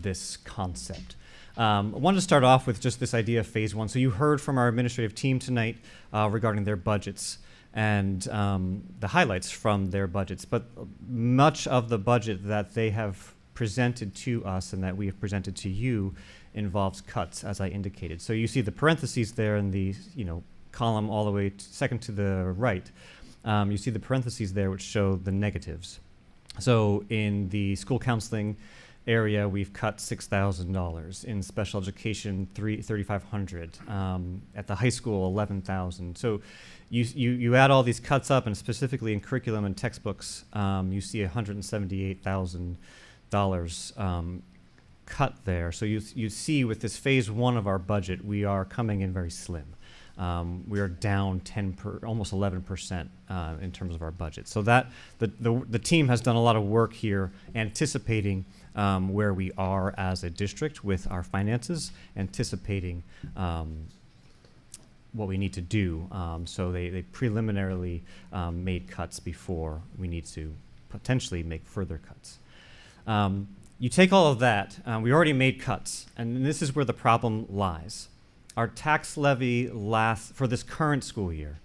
Speaker 5: this concept. I wanted to start off with just this idea of phase one. So you heard from our administrative team tonight regarding their budgets and the highlights from their budgets. But much of the budget that they have presented to us and that we have presented to you involves cuts, as I indicated. So you see the parentheses there in the column all the way second to the right. You see the parentheses there which show the negatives. So in the school counseling area, we've cut $6,000. In special education, $3,500. At the high school, $11,000. So you add all these cuts up, and specifically in curriculum and textbooks, you see $178,000 cut there. So you see with this phase one of our budget, we are coming in very slim. We are down almost 11% in terms of our budget. So that the team has done a lot of work here, anticipating where we are as a district with our finances, anticipating what we need to do. So they preliminarily made cuts before we need to potentially make further cuts.
Speaker 19: You take all of that, we already made cuts, and this is where the problem lies. Our tax levy for this current school year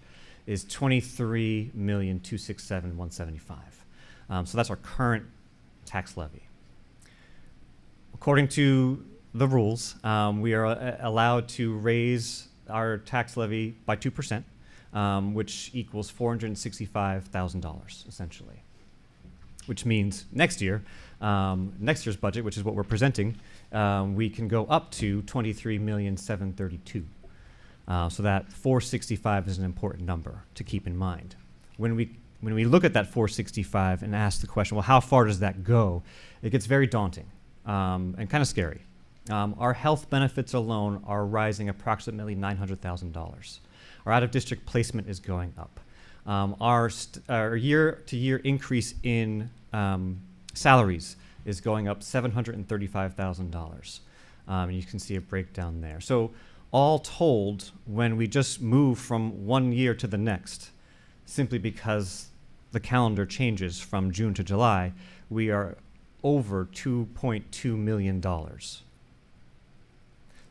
Speaker 19: is $23,267,175. So that's our current tax levy. According to the rules, we are allowed to raise our tax levy by 2%, which equals $465,000 essentially. Which means next year's budget, which is what we're presenting, we can go up to $23,732,000. So that 465 is an important number to keep in mind. When we look at that 465 and ask the question, well, how far does that go? It gets very daunting and kind of scary. Our health benefits alone are rising approximately $900,000. Our out-of-district placement is going up. Our year-to-year increase in salaries is going up $735,000. And you can see a breakdown there. So all told, when we just move from one year to the next, simply because the calendar changes from June to July, we are over $2.2 million.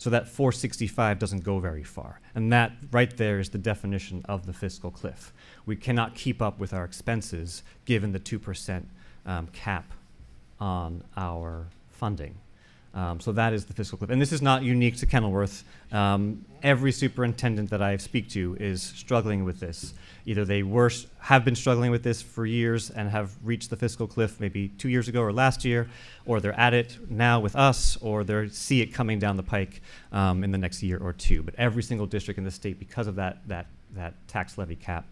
Speaker 19: So that 465 doesn't go very far. And that right there is the definition of the fiscal cliff. We cannot keep up with our expenses given the 2% cap on our funding. So that is the fiscal cliff. And this is not unique to Kenilworth. Every superintendent that I speak to is struggling with this. Either they have been struggling with this for years and have reached the fiscal cliff maybe 2 years ago or last year, or they're at it now with us, or they see it coming down the pike in the next year or two. But every single district in the state, because of that tax levy cap,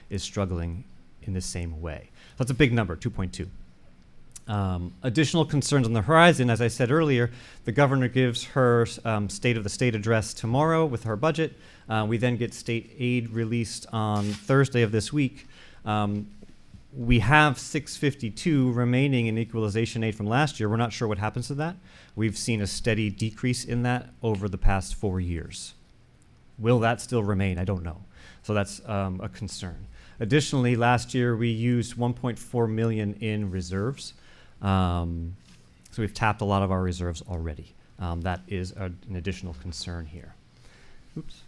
Speaker 19: is struggling in the same way. So that's a big number, 2.2. Additional concerns on the horizon, as I said earlier, the governor gives her State of the State address tomorrow with her budget. We then get state aid released on Thursday of this week. We have $652 remaining in equalization aid from last year. We're not sure what happens to that. We've seen a steady decrease in that over the past 4 years. Will that still remain? I don't know. So that's a concern. Additionally, last year we used $1.4 million in reserves. So we've tapped a lot of our reserves already. That is an additional concern here. Oops.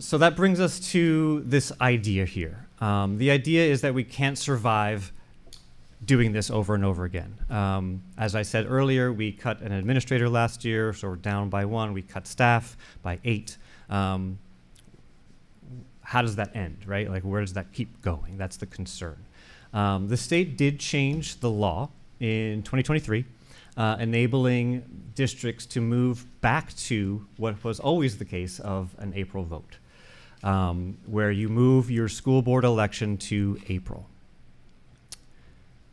Speaker 19: So that brings us to this idea here. The idea is that we can't survive doing this over and over again. As I said earlier, we cut an administrator last year, so we're down by 1. We cut staff by 8. How does that end, right? Like, where does that keep going? That's the concern. The state did change the law in 2023, enabling districts to move back to what was always the case of an April vote, where you move your school board election to April.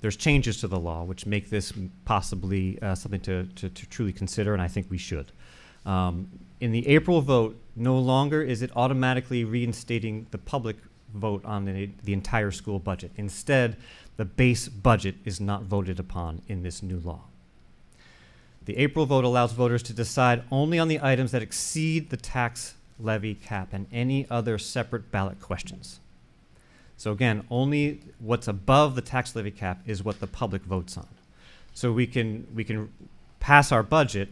Speaker 19: There's changes to the law which make this possibly something to truly consider, and I think we should. In the April vote, no longer is it automatically reinstating the public vote on the entire school budget. Instead, the base budget is not voted upon in this new law. The April vote allows voters to decide only on the items that exceed the tax levy cap and any other separate ballot questions. So again, only what's above the tax levy cap is what the public votes on. So we can pass our budget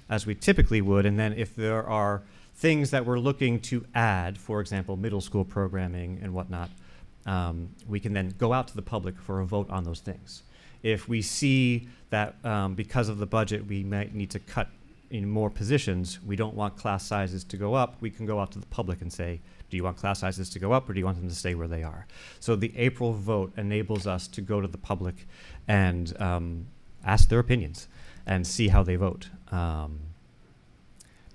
Speaker 19: as we typically would, and then if there are things that we're looking to add, for example, middle school programming and whatnot, we can then go out to the public for a vote on those things. If we see that because of the budget we might need to cut in more positions, we don't want class sizes to go up, we can go out to the public and say, do you want class sizes to go up or do you want them to stay where they are? So the April vote enables us to go to the public and ask their opinions and see how they vote.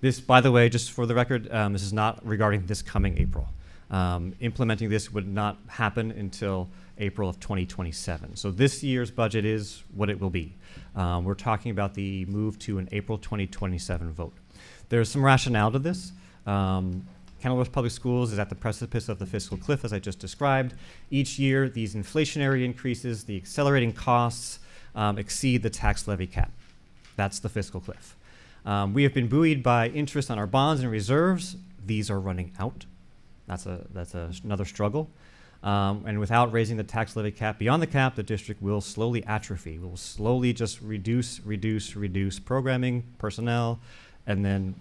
Speaker 19: This, by the way, just for the record, this is not regarding this coming April. Implementing this would not happen until April of 2027. So this year's budget is what it will be. We're talking about the move to an April 2027 vote. There's some rationale to this. Kenilworth Public Schools is at the precipice of the fiscal cliff, as I just described. Each year, these inflationary increases, the accelerating costs, exceed the tax levy cap. That's the fiscal cliff. We have been buoyed by interest on our bonds and reserves. These are running out. That's another struggle. And without raising the tax levy cap beyond the cap, the district will slowly atrophy. We'll slowly just reduce programming, personnel, and then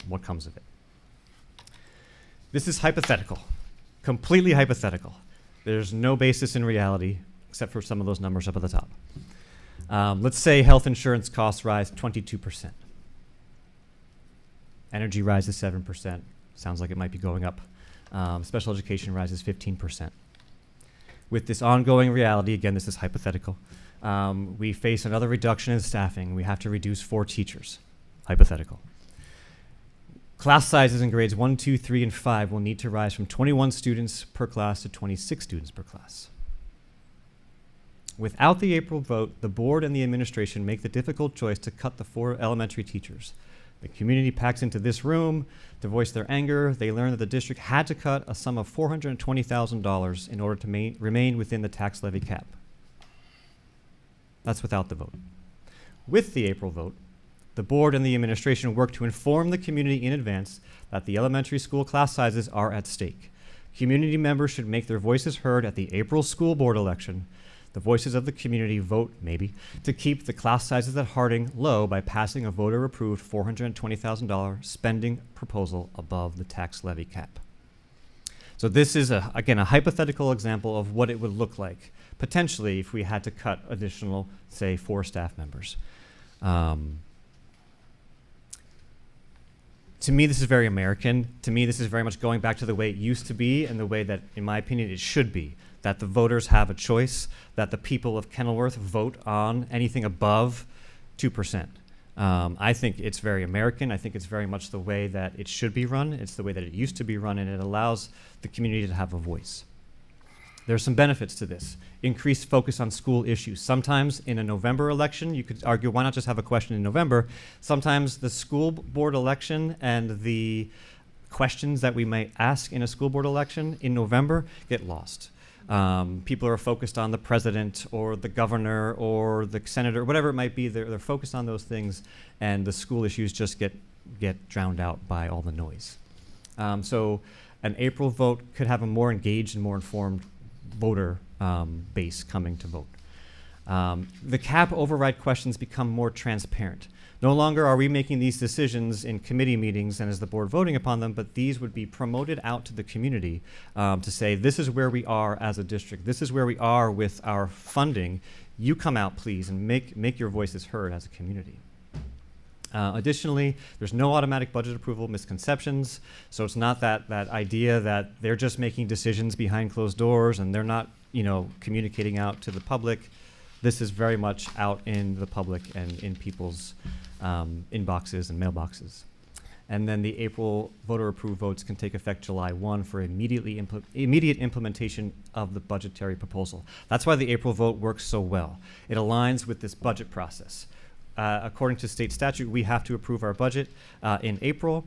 Speaker 19: what comes of it. This is hypothetical, completely hypothetical. There's no basis in reality except for some of those numbers up at the top. Let's say health insurance costs rise 22%. Energy rises 7%. Sounds like it might be going up. Special education rises 15%. With this ongoing reality, again, this is hypothetical, we face another reduction in staffing. We have to reduce 4 teachers. Hypothetical. Class sizes in grades 1, 2, 3, and 5 will need to rise from 21 students per class to 26 students per class. Without the April vote, the board and the administration make the difficult choice to cut the 4 elementary teachers. The community packs into this room to voice their anger. They learn that the district had to cut a sum of $420,000 in order to remain within the tax levy cap. That's without the vote. With the April vote, the board and the administration work to inform the community in advance that the elementary school class sizes are at stake. Community members should make their voices heard at the April school board election. The voices of the community vote, maybe, to keep the class sizes at Harding low by passing a voter-approved $420,000 spending proposal above the tax levy cap. So this is, again, a hypothetical example of what it would look like, potentially, if we had to cut additional, say, 4 staff members. To me, this is very American. To me, this is very much going back to the way it used to be and the way that, in my opinion, it should be. That the voters have a choice, that the people of Kenilworth vote on anything above 2%. I think it's very American. I think it's very much the way that it should be run. It's the way that it used to be run, and it allows the community to have a voice. There are some benefits to this. Increased focus on school issues. Sometimes in a November election, you could argue, why not just have a question in November? Sometimes the school board election and the questions that we might ask in a school board election in November get lost. People are focused on the president or the governor or the senator, whatever it might be. They're focused on those things, and the school issues just get drowned out by all the noise. So an April vote could have a more engaged and more informed voter base coming to vote. The cap override questions become more transparent. No longer are we making these decisions in committee meetings and as the board voting upon them, but these would be promoted out to the community to say, this is where we are as a district. This is where we are with our funding. You come out, please, and make your voices heard as a community. Additionally, there's no automatic budget approval misconceptions, so it's not that idea that they're just making decisions behind closed doors and they're not, communicating out to the public. This is very much out in the public and in people's inboxes and mailboxes. And then the April voter-approved votes can take effect July 1 for immediate implementation of the budgetary proposal. That's why the April vote works so well. It aligns with this budget process. According to state statute, we have to approve our budget in April.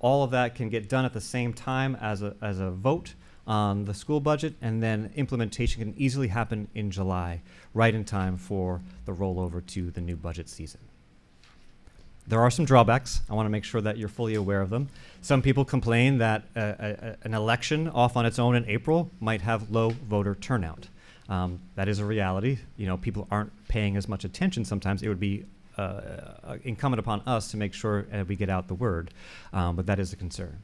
Speaker 19: All of that can get done at the same time as a vote on the school budget, and then implementation can easily happen in July, right in time for the rollover to the new budget season. There are some drawbacks. I want to make sure that you're fully aware of them. Some people complain that an election off on its own in April might have low voter turnout. That is a reality. People aren't paying as much attention sometimes. It would be incumbent upon us to make sure we get out the word, but that is a concern.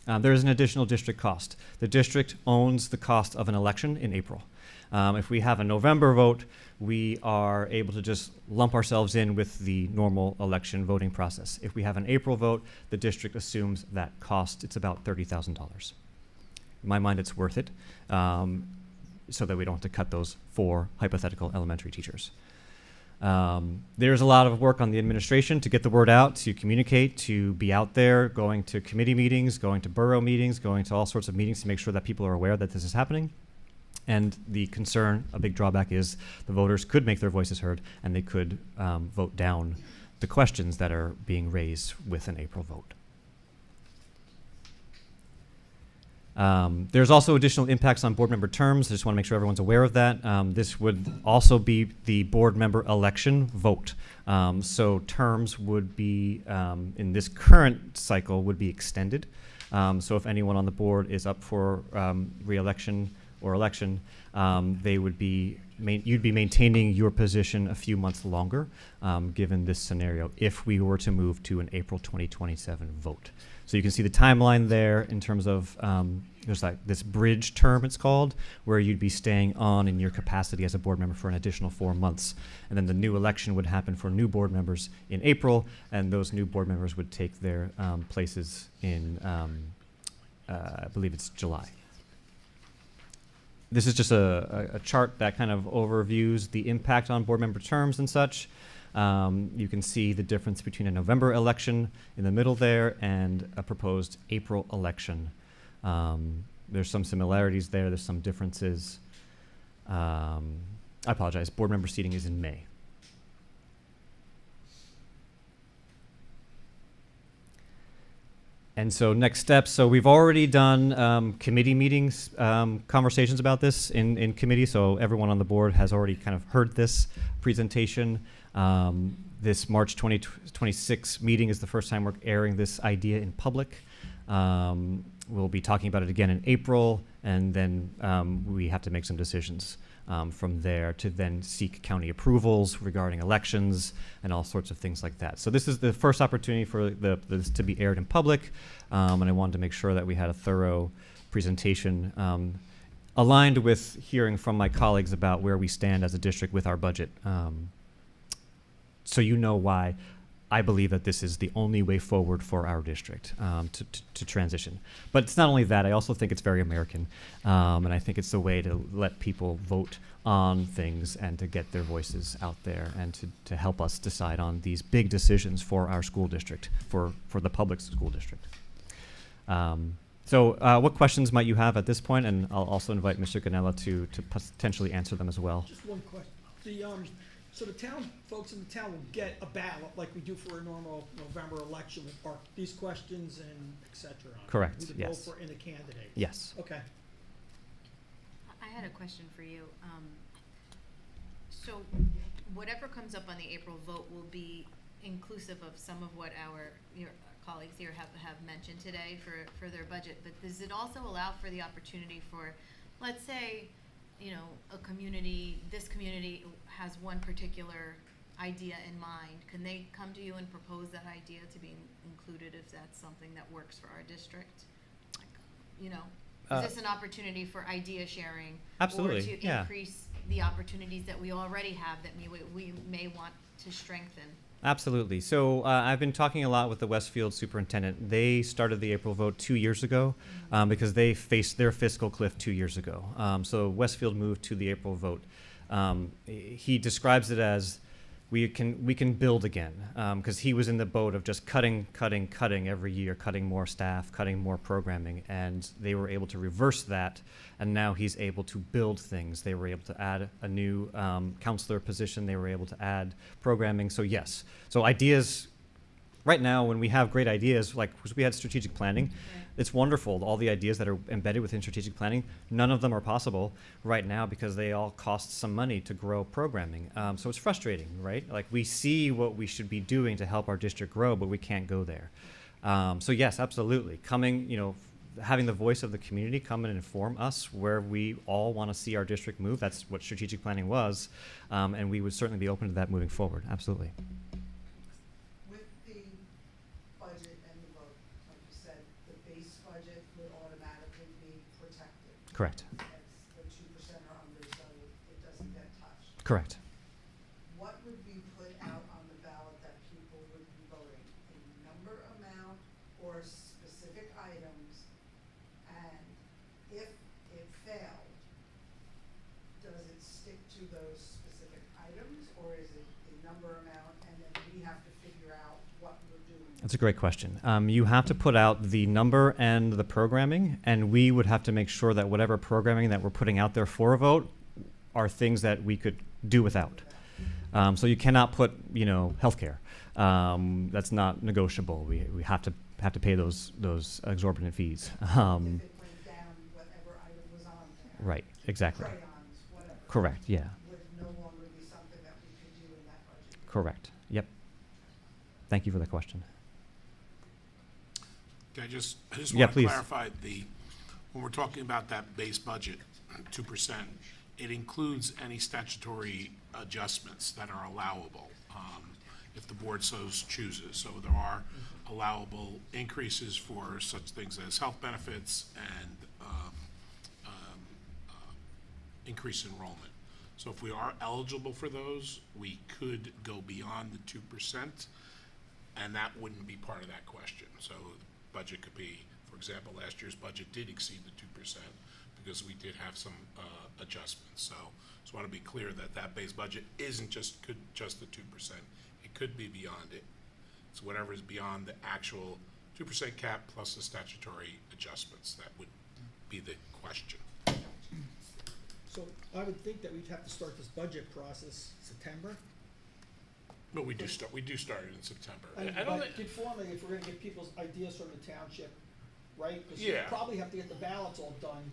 Speaker 19: There is an additional district cost. The district owns the cost of an election in April. If we have a November vote, we are able to just lump ourselves in with the normal election voting process. If we have an April vote, the district assumes that cost. It's about $30,000. In my mind, it's worth it, so that we don't have to cut those 4 hypothetical elementary teachers. There's a lot of work on the administration to get the word out, to communicate, to be out there, going to committee meetings, going to borough meetings, going to all sorts of meetings to make sure that people are aware that this is happening. And the concern, a big drawback, is the voters could make their voices heard, and they could vote down the questions that are being raised with an April vote. There's also additional impacts on board member terms. I just want to make sure everyone's aware of that. This would also be the board member election vote. So terms would be, in this current cycle, would be extended. So if anyone on the board is up for re-election or election, they would be you'd be maintaining your position a few months longer, given this scenario, if we were to move to an April 2027 vote. So you can see the timeline there in terms of there's like this bridge term, it's called, where you'd be staying on in your capacity as a board member for an additional 4 months. And then the new election would happen for new board members in April, and those new board members would take their places in, I believe it's July. This is just a chart that kind of overviews the impact on board member terms and such. You can see the difference between a November election in the middle there and a proposed April election. There's some similarities there, there's some differences. I apologize, board member seating is in May. And so next steps, so we've already done committee meetings, conversations about this in committee, so everyone on the board has already kind of heard this presentation. This March 2026 meeting is the first time we're airing this idea in public. We'll be talking about it again in April, and then we have to make some decisions from there to then seek county approvals regarding elections and all sorts of things like that. So this is the first opportunity for this to be aired in public, and I wanted to make sure that we had a thorough presentation aligned with hearing from my colleagues about where we stand as a district with our budget. So you know why I believe that this is the only way forward for our district to transition. But it's not only that, I also think it's very American. And I think it's the way to let people vote on things and to get their voices out there and to help us decide on these big decisions for our school district, for the public school district. So what questions might you have at this point? And I'll also invite Mr. Ganella to potentially answer them as well.
Speaker 15: Just one question. So the town, folks in the town will get a ballot like we do for a normal November election with these questions and et cetera.
Speaker 19: Correct,
Speaker 15: who to
Speaker 19: yes.
Speaker 15: vote for in the candidate.
Speaker 19: Yes.
Speaker 15: Okay.
Speaker 9: I had a question for you. So whatever comes up on the April vote will be inclusive of some of what your colleagues here have mentioned today for their budget, but does it also allow for the opportunity for, let's say, this community has one particular idea in mind. Can they come to you and propose that idea to be included if that's something that works for our district? Is this an opportunity for idea sharing?
Speaker 19: Absolutely,
Speaker 9: Or to increase the opportunities that we already have that we may want to strengthen?
Speaker 19: Absolutely. So I've been talking a lot with the Westfield superintendent. They started the April vote 2 years ago because they faced their fiscal cliff 2 years ago. So Westfield moved to the April vote. He describes it as we can build again because he was in the boat of just cutting every year, cutting more staff, cutting more programming, and they were able to reverse that. And now he's able to build things. They were able to add a new counselor position. They were able to add programming. So yes. So ideas, right now when we have great ideas, like we had strategic planning, it's wonderful. All the ideas that are embedded within strategic planning, none of them are possible right now because they all cost some money to grow programming. So it's frustrating, right? Like we see what we should be doing to help our district grow, but we can't go there. So yes, absolutely. Having the voice of the community come and inform us where we all want to see our district move. That's what strategic planning was. And we would certainly be open to that moving forward. Absolutely.
Speaker 10: With the budget and the vote, like you said, the base budget would automatically be protected.
Speaker 19: Correct.
Speaker 10: It's the 2% or under, so it doesn't get touched.
Speaker 19: Correct.
Speaker 10: What would be put out on the ballot that people would be voting? A number amount or specific items? And if it failed, does it stick to those specific items, or is it a number amount and then we have to figure out what we're doing?
Speaker 19: That's a great question. You have to put out the number and the programming, and we would have to make sure that whatever programming that we're putting out there for a vote are things that we could do without. So you cannot put, healthcare. That's not negotiable. We have to pay those exorbitant fees.
Speaker 10: If it went down, whatever item was on there.
Speaker 19: Right. Exactly.
Speaker 10: Crayons, whatever.
Speaker 19: Correct. Yeah.
Speaker 10: Would no longer be something that we could do in that budget.
Speaker 19: Correct. Yep. Thank you for the question.
Speaker 2: I just
Speaker 19: Yeah,
Speaker 2: want to
Speaker 19: please.
Speaker 2: clarify when we're talking about that base budget, 2%, it includes any statutory adjustments that are allowable, if the board so chooses. So there are allowable increases for such things as health benefits and increased enrollment. So if we are eligible for those, we could go beyond the 2%, and that wouldn't be part of that question. So the budget could be, for example, last year's budget did exceed the 2% because we did have some adjustments. So just want to be clear that that base budget isn't just the 2%. It could be beyond it. So whatever is beyond the actual 2% cap plus the statutory adjustments, that would be the question.
Speaker 20: So I would think that we'd have to start this budget process September.
Speaker 2: But we do start it in September.
Speaker 20: And
Speaker 2: I don't
Speaker 20: but
Speaker 2: think,
Speaker 20: get formally, if we're gonna get people's ideas from the township, right? Because
Speaker 2: Yeah.
Speaker 20: you probably have to get the ballots all done.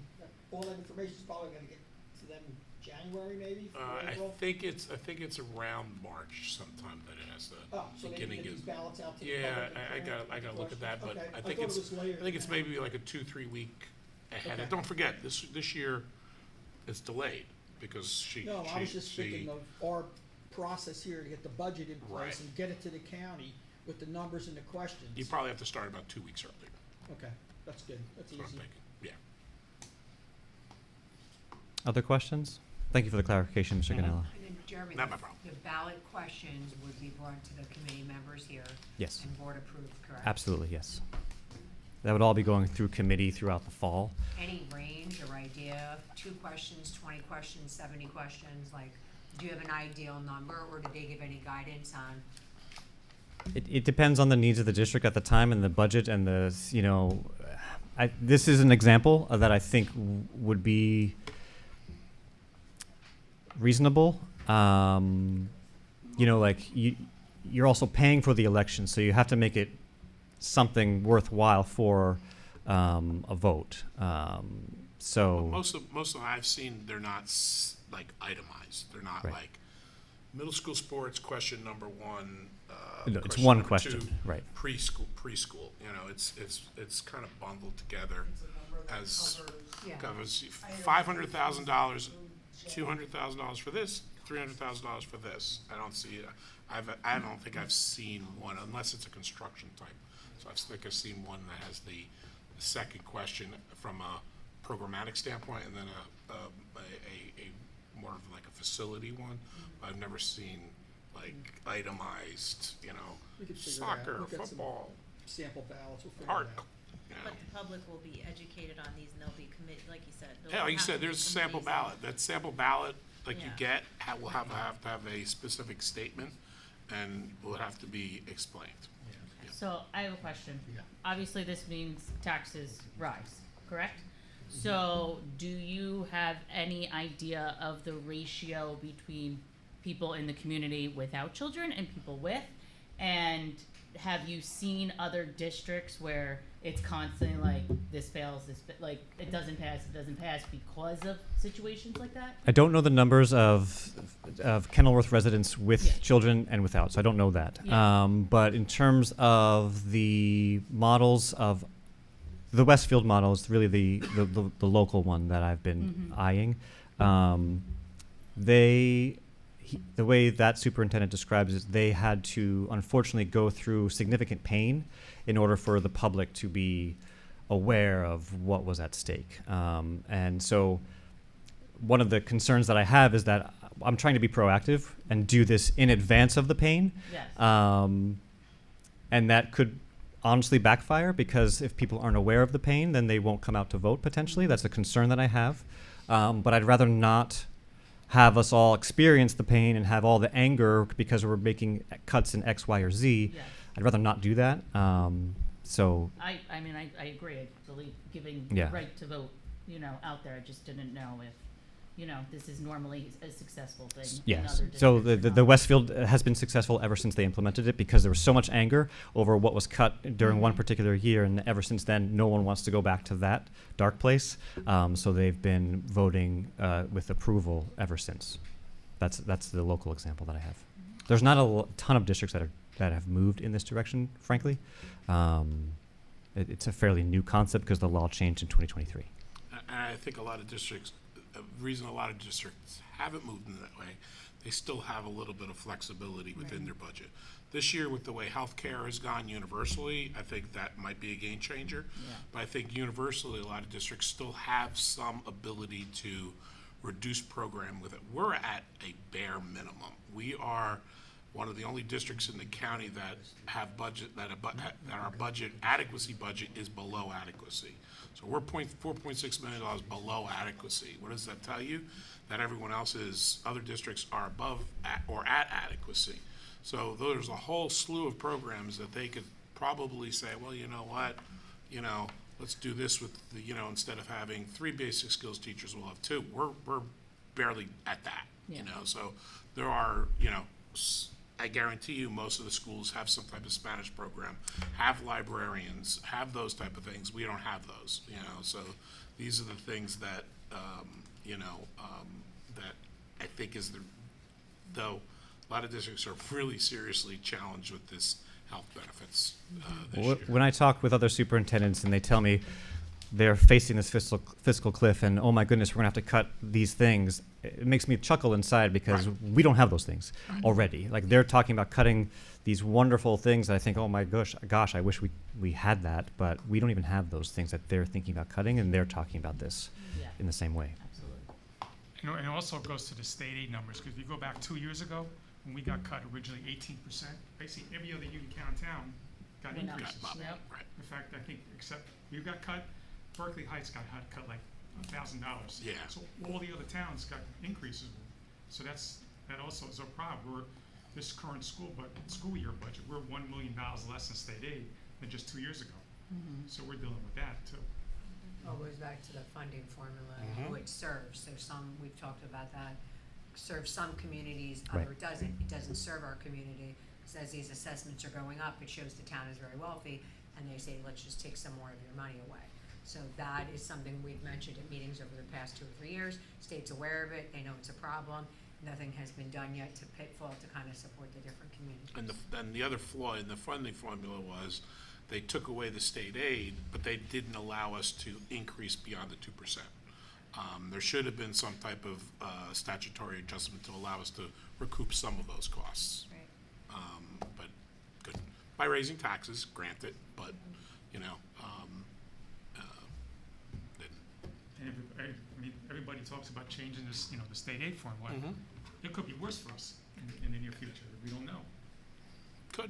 Speaker 20: All that information's probably gonna get to them January maybe? for
Speaker 2: I
Speaker 20: April?
Speaker 2: think it's around March sometime that it has the
Speaker 20: Oh, so they can
Speaker 2: beginning
Speaker 20: get
Speaker 2: of.
Speaker 20: these ballots out to the
Speaker 2: Yeah,
Speaker 20: public.
Speaker 2: I gotta look at that, but
Speaker 20: Okay,
Speaker 2: I
Speaker 20: I
Speaker 2: think
Speaker 20: thought it
Speaker 2: it's,
Speaker 20: was later
Speaker 2: I think it's
Speaker 20: than that.
Speaker 2: maybe like a 2-3 week ahead. And
Speaker 20: Okay.
Speaker 2: don't forget, this year, it's delayed because
Speaker 20: No, I was just thinking of our process here to get the budget in place
Speaker 2: Right.
Speaker 20: and get it to the county with the numbers and the questions.
Speaker 2: You probably have to start about 2 weeks earlier.
Speaker 20: Okay, that's good, that's
Speaker 2: That's what I'm
Speaker 20: easy.
Speaker 2: thinking. Yeah.
Speaker 19: Other questions? Thank you for the clarification, Mr. Ganella.
Speaker 1: And then Jeremy,
Speaker 2: Not my problem.
Speaker 1: the ballot questions would be brought to the committee members here.
Speaker 19: Yes.
Speaker 1: And board approved, correct?
Speaker 19: Absolutely, yes. That would all be going through committee throughout the fall.
Speaker 1: Any range or idea, 2 questions, 20 questions, 70 questions, like, do you have an ideal number, or did they give any guidance on?
Speaker 19: It depends on the needs of the district at the time and the budget and the, this is an example that I think would be reasonable. You're also paying for the election, so you have to make it something worthwhile for a vote. So
Speaker 2: Most of them I've seen, they're not like itemized. They're not
Speaker 19: Right.
Speaker 2: like middle school sports question number 1.
Speaker 19: No, it's one
Speaker 2: number
Speaker 19: question,
Speaker 2: 2,
Speaker 19: right.
Speaker 2: Preschool. It's kind of bundled together as covers $500,000, $200,000 for this, $300,000 for this. I don't see it. I don't think I've seen one unless it's a construction type. So I think I've seen one that has the second question from a programmatic standpoint, and then a more of like a facility one. I've never seen like itemized,
Speaker 20: We could figure it out.
Speaker 2: soccer,
Speaker 20: We've got some
Speaker 2: football,
Speaker 20: Sample ballots, we'll figure
Speaker 2: art.
Speaker 20: it out.
Speaker 9: But the public will be educated on these and they'll be committed, like you said.
Speaker 2: Yeah, like you said, there's a sample ballot. That sample ballot, like you
Speaker 9: Yeah.
Speaker 2: get, will have to have a specific statement, and will have to be explained.
Speaker 14: So I have a question.
Speaker 2: Yeah.
Speaker 14: Obviously, this means taxes rise, correct? So do you have any idea of the ratio between people in the community without children and people with? And have you seen other districts where it's constantly like this fails, like it doesn't pass because of situations like that?
Speaker 19: I don't know the numbers of Kenilworth residents with
Speaker 14: Yeah.
Speaker 19: children and without, so I don't know that.
Speaker 14: Yeah.
Speaker 19: But in terms of the models of the Westfield model, is really the local one that I've been eyeing. The way that superintendent describes it, they had to unfortunately go through significant pain in order for the public to be aware of what was at stake. And so one of the concerns that I have is that I'm trying to be proactive and do this in advance of the pain.
Speaker 14: Yes.
Speaker 19: And that could honestly backfire, because if people aren't aware of the pain, then they won't come out to vote potentially. That's a concern that I have. But I'd rather not have us all experience the pain and have all the anger because we're making cuts in X, Y, or Z.
Speaker 14: Yes.
Speaker 19: I'd rather not do that. So
Speaker 14: I mean, I agree. I believe giving
Speaker 19: Yeah.
Speaker 14: the right to vote, out there. I just didn't know if, this is normally a successful thing. in
Speaker 19: yes.
Speaker 14: other
Speaker 19: So
Speaker 14: districts or
Speaker 19: the
Speaker 14: not.
Speaker 19: Westfield has been successful ever since they implemented it, because there was so much anger over what was cut during one particular year, and ever since then, no one wants to go back to that dark place. So they've been voting with approval ever since. That's the local example that I have. There's not a ton of districts that have moved in this direction, frankly. it's a fairly new concept because the law changed in 2023.
Speaker 2: And I think a lot of districts, the reason a lot of districts haven't moved in that way, they still have a little bit of flexibility within their budget. This year, with the way healthcare has gone universally, I think that might be a game changer.
Speaker 14: Yeah.
Speaker 2: But I think universally, a lot of districts still have some ability to reduce program with it. We're at a bare minimum. We are one of the only districts in the county that have budget, that our budget, adequacy budget is below adequacy. So we're $4.6 million below adequacy. What does that tell you? That everyone else's, other districts are above or at adequacy. So there's a whole slew of programs that they could probably say, well, you know what, let's do this with the, instead of having 3 basic skills teachers, we'll have 2. We're barely at that, So there are, I guarantee you most of the schools have some type of Spanish program, have librarians, have those type of things. We don't have those, So these are the things that, that I think is though a lot of districts are really seriously challenged with this health benefits this year.
Speaker 19: When I talk with other superintendents and they tell me they're facing this fiscal cliff and, oh my goodness, we're gonna have to cut these things, it makes me chuckle inside because we don't have those things already. Like they're talking about cutting these wonderful things. And I think, oh my gosh, I wish we had that, but we don't even have those things that they're thinking about cutting, and they're talking about this in the same way.
Speaker 12: And it also goes to the state aid numbers, because if you go back 2 years ago, when we got cut originally 18%, basically every other Union County town got increases.
Speaker 2: Right.
Speaker 12: In fact, I think except we got cut, Berkeley Heights got cut like $1,000.
Speaker 2: Yeah.
Speaker 12: So all the other towns got increases. So that also is a problem. This current school year budget, we're $1 million less in state aid than just 2 years ago. So we're dealing with that too.
Speaker 1: Well, it goes back to the funding formula, who it serves. So we've talked about that, serves some communities, other it doesn't. It doesn't serve our community. Because as these assessments are going up, it shows the town is very wealthy, and they say, let's just take some more of your money away. So that is something we've mentioned at meetings over the past 2 or 3 years. State's aware of it. They know it's a problem. Nothing has been done yet to pitfall to kind of support the different communities.
Speaker 2: And the other flaw in the funding formula was they took away the state aid, but they didn't allow us to increase beyond the 2%. There should have been some type of statutory adjustment to allow us to recoup some of those costs.
Speaker 1: Right.
Speaker 2: But good. By raising taxes, granted, but, didn't.
Speaker 12: And everybody talks about changing this, the state aid formula. It could be worse for us in the near future. We don't know.
Speaker 2: Could.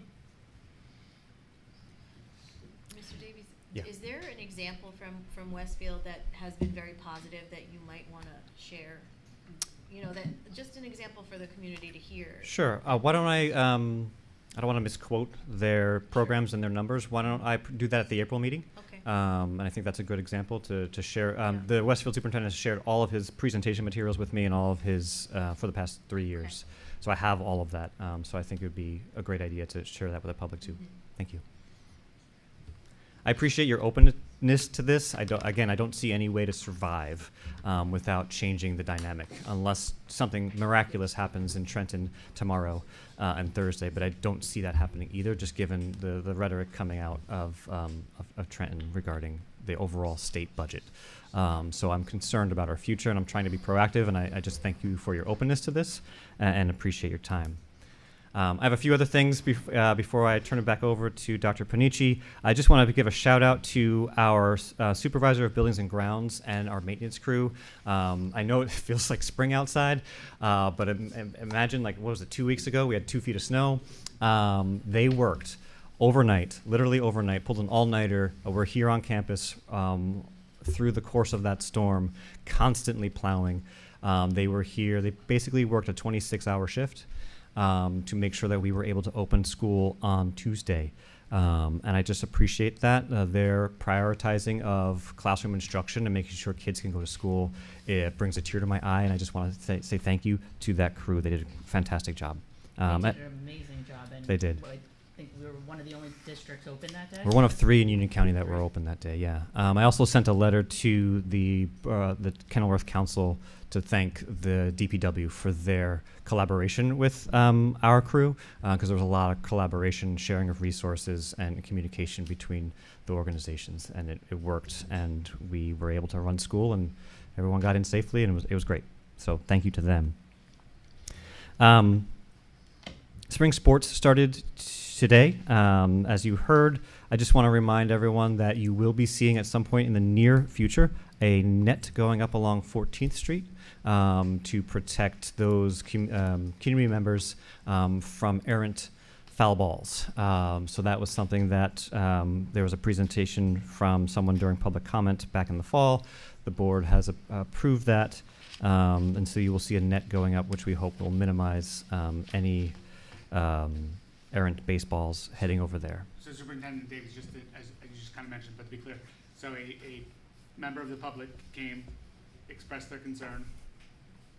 Speaker 9: Mr. Davies,
Speaker 19: Yeah.
Speaker 9: is there an example from Westfield that has been very positive that you might want to share? That just an example for the community to hear.
Speaker 19: Sure. Why don't I don't want to misquote their programs and their numbers. Why don't I do that at the April meeting?
Speaker 9: Okay.
Speaker 19: And I think that's a good example to share. The Westfield superintendent has shared all of his presentation materials with me and all of his for the past 3 years.
Speaker 9: Okay.
Speaker 19: So I have all of that. So I think it would be a great idea to share that with the public too. Thank you. I appreciate your openness to this. I don't see any way to survive without changing the dynamic, unless something miraculous happens in Trenton tomorrow and Thursday. But I don't see that happening either, just given the rhetoric coming out of Trenton regarding the overall state budget. So I'm concerned about our future, and I'm trying to be proactive. And I just thank you for your openness to this and appreciate your time. I have a few other things before I turn it back over to Dr. Panici. I just want to give a shout out to our supervisor of buildings and grounds and our maintenance crew. I know it feels like spring outside, but imagine, like, what was it, 2 weeks ago? We had 2 feet of snow. They worked overnight, literally overnight, pulled an all-nighter. We're here on campus through the course of that storm, constantly plowing. They were here. They basically worked a 26-hour shift. To make sure that we were able to open school on Tuesday. And I just appreciate that. Their prioritizing of classroom instruction and making sure kids can go to school, it brings a tear to my eye, and I just want to say thank you to that crew. They did a fantastic job.
Speaker 14: They did an amazing job. And
Speaker 19: they did.
Speaker 14: think we were one of the only districts open that day.
Speaker 19: We're one of 3 in Union County that were open that day, yeah. I also sent a letter to the Kenilworth Council to thank the DPW for their collaboration with our crew, because there was a lot of collaboration, sharing of resources, and communication between the organizations, and it worked, and we were able to run school, and everyone got in safely, and it was great. So thank you to them. Spring sports started today. As you heard, I just want to remind everyone that you will be seeing at some point in the near future a net going up along 14th Street to protect those community members from errant foul balls. So that was something that there was a presentation from someone during public comment back in the fall. The board has approved that, and so you will see a net going up, which we hope will minimize any errant baseballs heading over there.
Speaker 21: So Superintendent Davis, just as you just kind of mentioned, but to be clear, so a member of the public came, expressed their concern,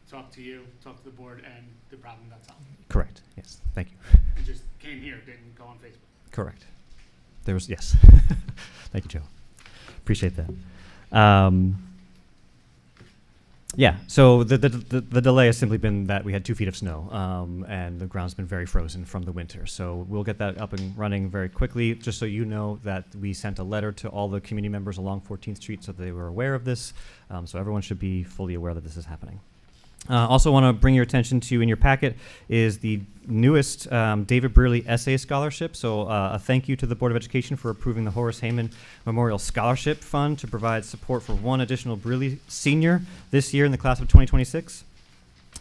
Speaker 21: talked to you, talked to the board, and the problem got solved.
Speaker 19: Correct. Yes. Thank you.
Speaker 21: And just came here, didn't go on Facebook.
Speaker 19: Correct. There was, yes. Thank you, Joe. Appreciate that. Yeah, so the delay has simply been that we had 2 feet of snow, and the ground's been very frozen from the winter. So we'll get that up and running very quickly. Just so you know that we sent a letter to all the community members along 14th Street so that they were aware of this. So everyone should be fully aware that this is happening. Also want to bring your attention to, in your packet, is the newest David Brearley Essay Scholarship. So a thank you to the Board of Education for approving the Horace Hayman Memorial Scholarship Fund to provide support for 1 additional Brearley senior this year in the class of 2026.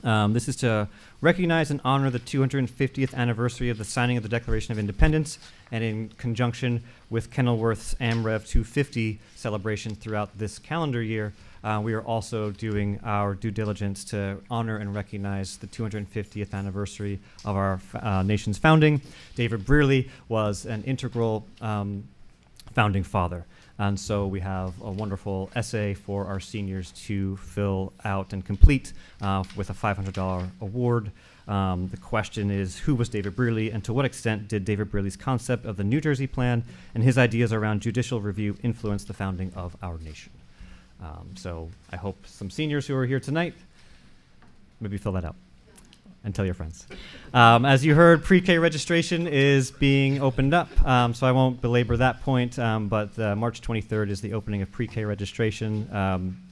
Speaker 19: This is to recognize and honor the 250th anniversary of the signing of the Declaration of Independence, and in conjunction with Kenilworth's AmRev 250 celebration throughout this calendar year, we are also doing our due diligence to honor and recognize the 250th anniversary of our nation's founding. David Brearley was an integral founding father. And so we have a wonderful essay for our seniors to fill out and complete with a $500 award. The question is, who was David Brearley, and to what extent did David Brearley's concept of the New Jersey Plan and his ideas around judicial review influence the founding of our nation? So I hope some seniors who are here tonight maybe fill that out and tell your friends. As you heard, pre-K registration is being opened up, so I won't belabor that point, but March 23rd is the opening of pre-K registration.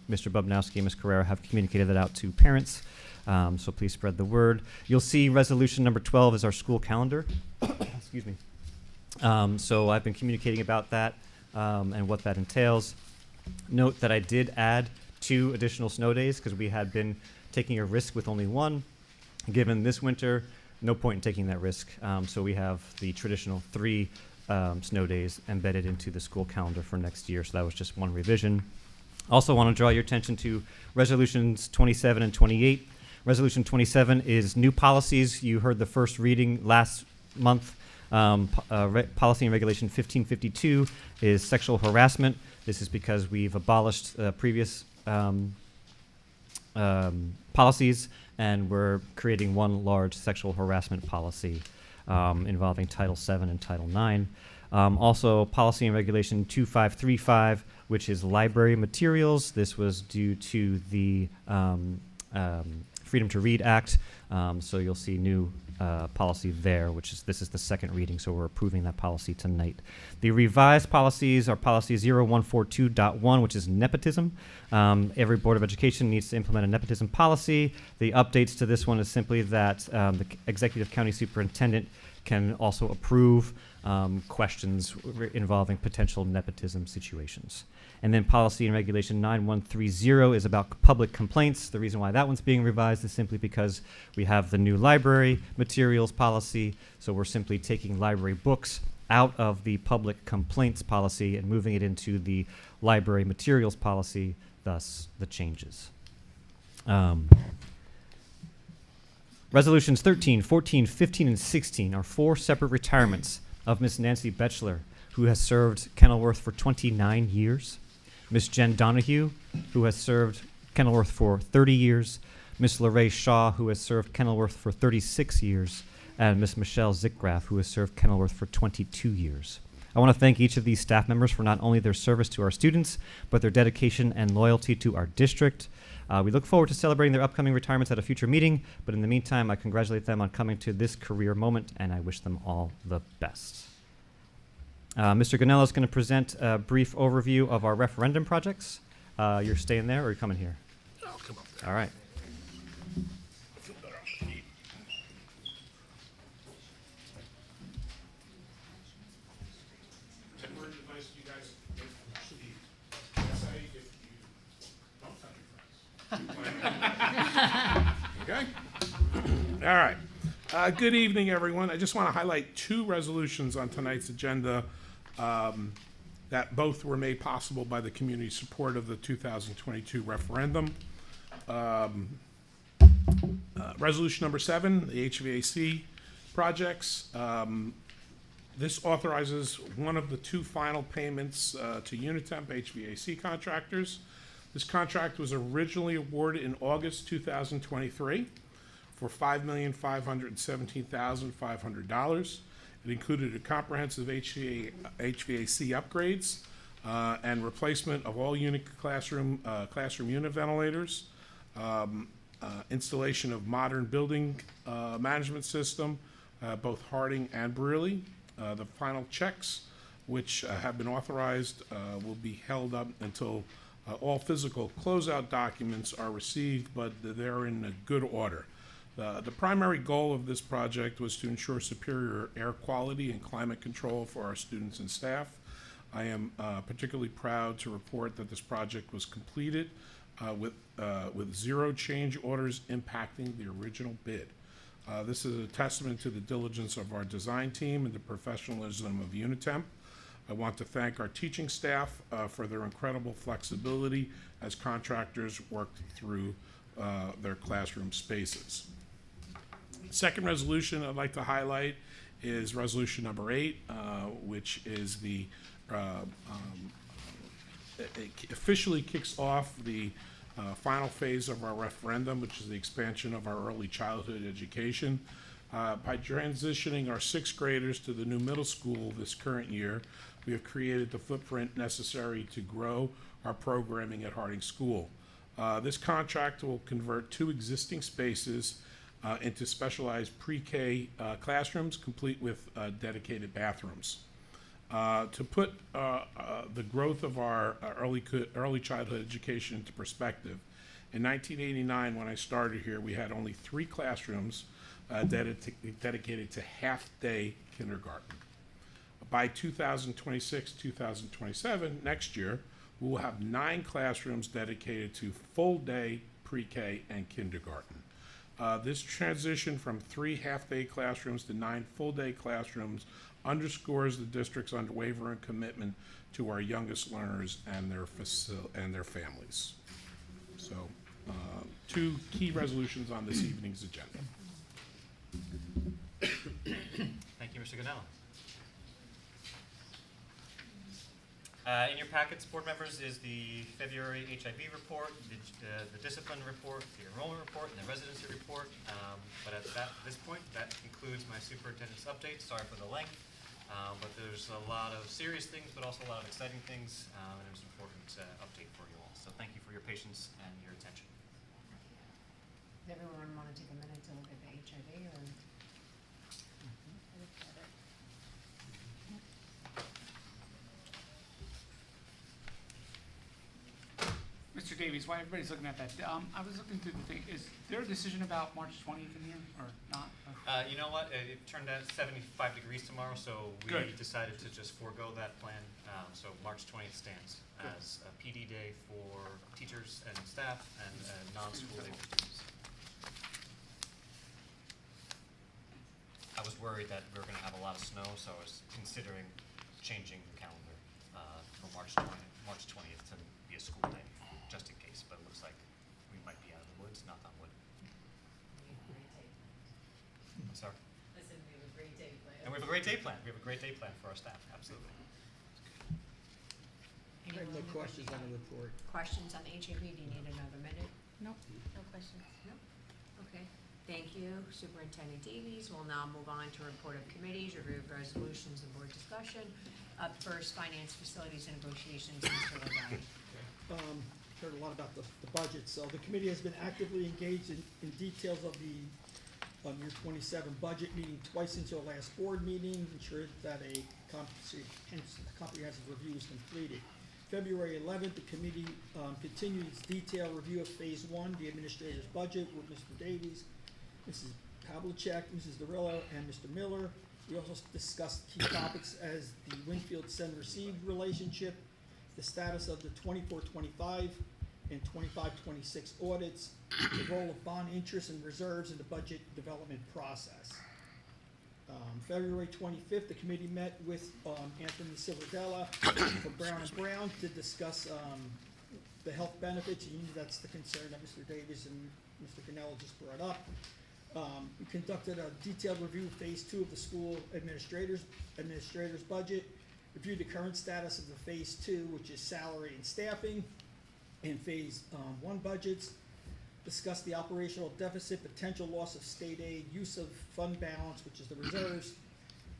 Speaker 19: Mr. Bubnowski and Ms. Carrera have communicated that out to parents, so please spread the word. You'll see resolution number 12 is our school calendar. Excuse me. So I've been communicating about that and what that entails. Note that I did add 2 additional snow days because we had been taking a risk with only 1. Given this winter, no point in taking that risk. So we have the traditional 3 snow days embedded into the school calendar for next year. So that was just 1 revision. Also want to draw your attention to resolutions 27 and 28. Resolution 27 is new policies. You heard the first reading last month. Policy and Regulation 1552 is sexual harassment. This is because we've abolished previous policies, and we're creating 1 large sexual harassment policy involving Title VII and Title IX. Also, Policy and Regulation 2535, which is library materials. This was due to the Freedom to Read Act, so you'll see new policy there, this is the 2nd reading, so we're approving that policy tonight. The revised policies are policy 0142.1, which is nepotism. Every Board of Education needs to implement a nepotism policy. The updates to this one is simply that the Executive County Superintendent can also approve questions involving potential nepotism situations. And then Policy and Regulation 9130 is about public complaints. The reason why that one's being revised is simply because we have the new library materials policy, so we're simply taking library books out of the public complaints policy and moving it into the library materials policy, thus the changes. Resolutions 13, 14, 15, and 16 are 4 separate retirements of Miss Nancy Betchler, who has served Kenilworth for 29 years, Miss Jen Donahue, who has served Kenilworth for 30 years, Miss Lorraine Shaw, who has served Kenilworth for 36 years, and Ms. Michelle Zickgraf, who has served Kenilworth for 22 years. I want to thank each of these staff members for not only their service to our students, but their dedication and loyalty to our district. We look forward to celebrating their upcoming retirements at a future meeting, but in the meantime, I congratulate them on coming to this career moment, and I wish them all the best. Mr. Ganello is going to present a brief overview of our referendum projects. You're staying there, or you're coming here?
Speaker 2: I'll come up there.
Speaker 19: All right.
Speaker 2: Feel better on the feet. Temporary device, you guys, that's how you get, you don't touch your friends. Okay? All right. Good evening, everyone. I just want to highlight two resolutions on tonight's agenda that both were made possible by the community support of the 2022 referendum. Resolution number 7, the HVAC projects. This authorizes one of the two final payments to Unitemp HVAC contractors. This contract was originally awarded in August 2023 for $5,517,500. It included a comprehensive HVAC upgrades and replacement of all classroom unit ventilators, installation of modern building management system, both Harding and Brearley. The final checks, which have been authorized, will be held up until all physical closeout documents are received, but they're in a good order. The primary goal of this project was to ensure superior air quality and climate control for our students and staff. I am particularly proud to report that this project was completed with 0 change orders impacting the original bid. This is a testament to the diligence of our design team and the professionalism of Unitemp. I want to thank our teaching staff for their incredible flexibility as contractors worked through their classroom spaces. Second resolution I'd like to highlight is resolution number 8, which is it officially kicks off the final phase of our referendum, which is the expansion of our early childhood education. By transitioning our 6th graders to the new middle school this current year, we have created the footprint necessary to grow our programming at Harding School. This contract will convert 2 existing spaces into specialized pre-K classrooms, complete with dedicated bathrooms. To put the growth of our early childhood education into perspective, in 1989, when I started here, we had only 3 classrooms dedicated to half-day kindergarten. By 2026-2027, next year, we will have 9 classrooms dedicated to full-day pre-K and kindergarten. This transition from 3 half-day classrooms to 9 full-day classrooms underscores the district's unwavering commitment to our youngest learners and their families. So, 2 key resolutions on this evening's agenda.
Speaker 5: Thank you, Mr. Ganello. In your packets, board members, is the February HIV report, the discipline report, the enrollment report, and the residency report. But at this point, that concludes my superintendent's update. Sorry for the length, but there's a lot of serious things, but also a lot of exciting things, and it was an important update for you all. So thank you for your patience and your attention.
Speaker 7: Does everyone want to take a minute to look at the HIV or?
Speaker 21: Mr. Davies, while everybody's looking at that, I was looking through the thing. Is there a decision about March 20th in here or not?
Speaker 5: You know what? It turned out 75 degrees tomorrow, so we decided to just forego that plan. So March 20th stands as a PD day for teachers and staff and a non-school day for students. I was worried that we were going to have a lot of snow, so I was considering changing the calendar for March 20th to be a school day, just in case. But it looks like we might be out of the woods, knock on wood. I'm sorry?
Speaker 7: I said we have a great day planned.
Speaker 5: And we have a great day plan. We have a great day plan for our staff, absolutely.
Speaker 7: Any
Speaker 20: No questions on the report.
Speaker 1: Questions on HIV? Do you need another minute?
Speaker 7: No questions.
Speaker 1: No? Okay. Thank you, Superintendent Davies. We'll now move on to report of committees, review of resolutions, and board discussion. Up first, finance, facilities, and negotiations, Mr. Ladani.
Speaker 20: Heard a lot about the budget, so the committee has been actively engaged in details of the year 27 budget, meeting twice since our last board meeting, ensured that a comprehensive review is completed. February 11th, the committee continued its detailed review of Phase 1, the administrator's budget, with Mr. Davies, Mrs. Pavlicek, Mrs. Dorillo, and Mr. Miller. We also discussed key topics as the Winfield send-receive relationship, the status of the 24-25 and 25-26 audits, the role of bond interest and reserves in the budget development process. February 25th, the committee met with Anthony Silverdella from Brown & Brown to discuss the health benefits. That's the concern that Mr. Davis and Mr. Canella just brought up. We conducted a detailed review of Phase 2 of the school administrator's budget, reviewed the current status of the Phase 2, which is salary and staffing, and Phase 1 budgets, discussed the operational deficit, potential loss of state aid, use of fund balance, which is the reserves,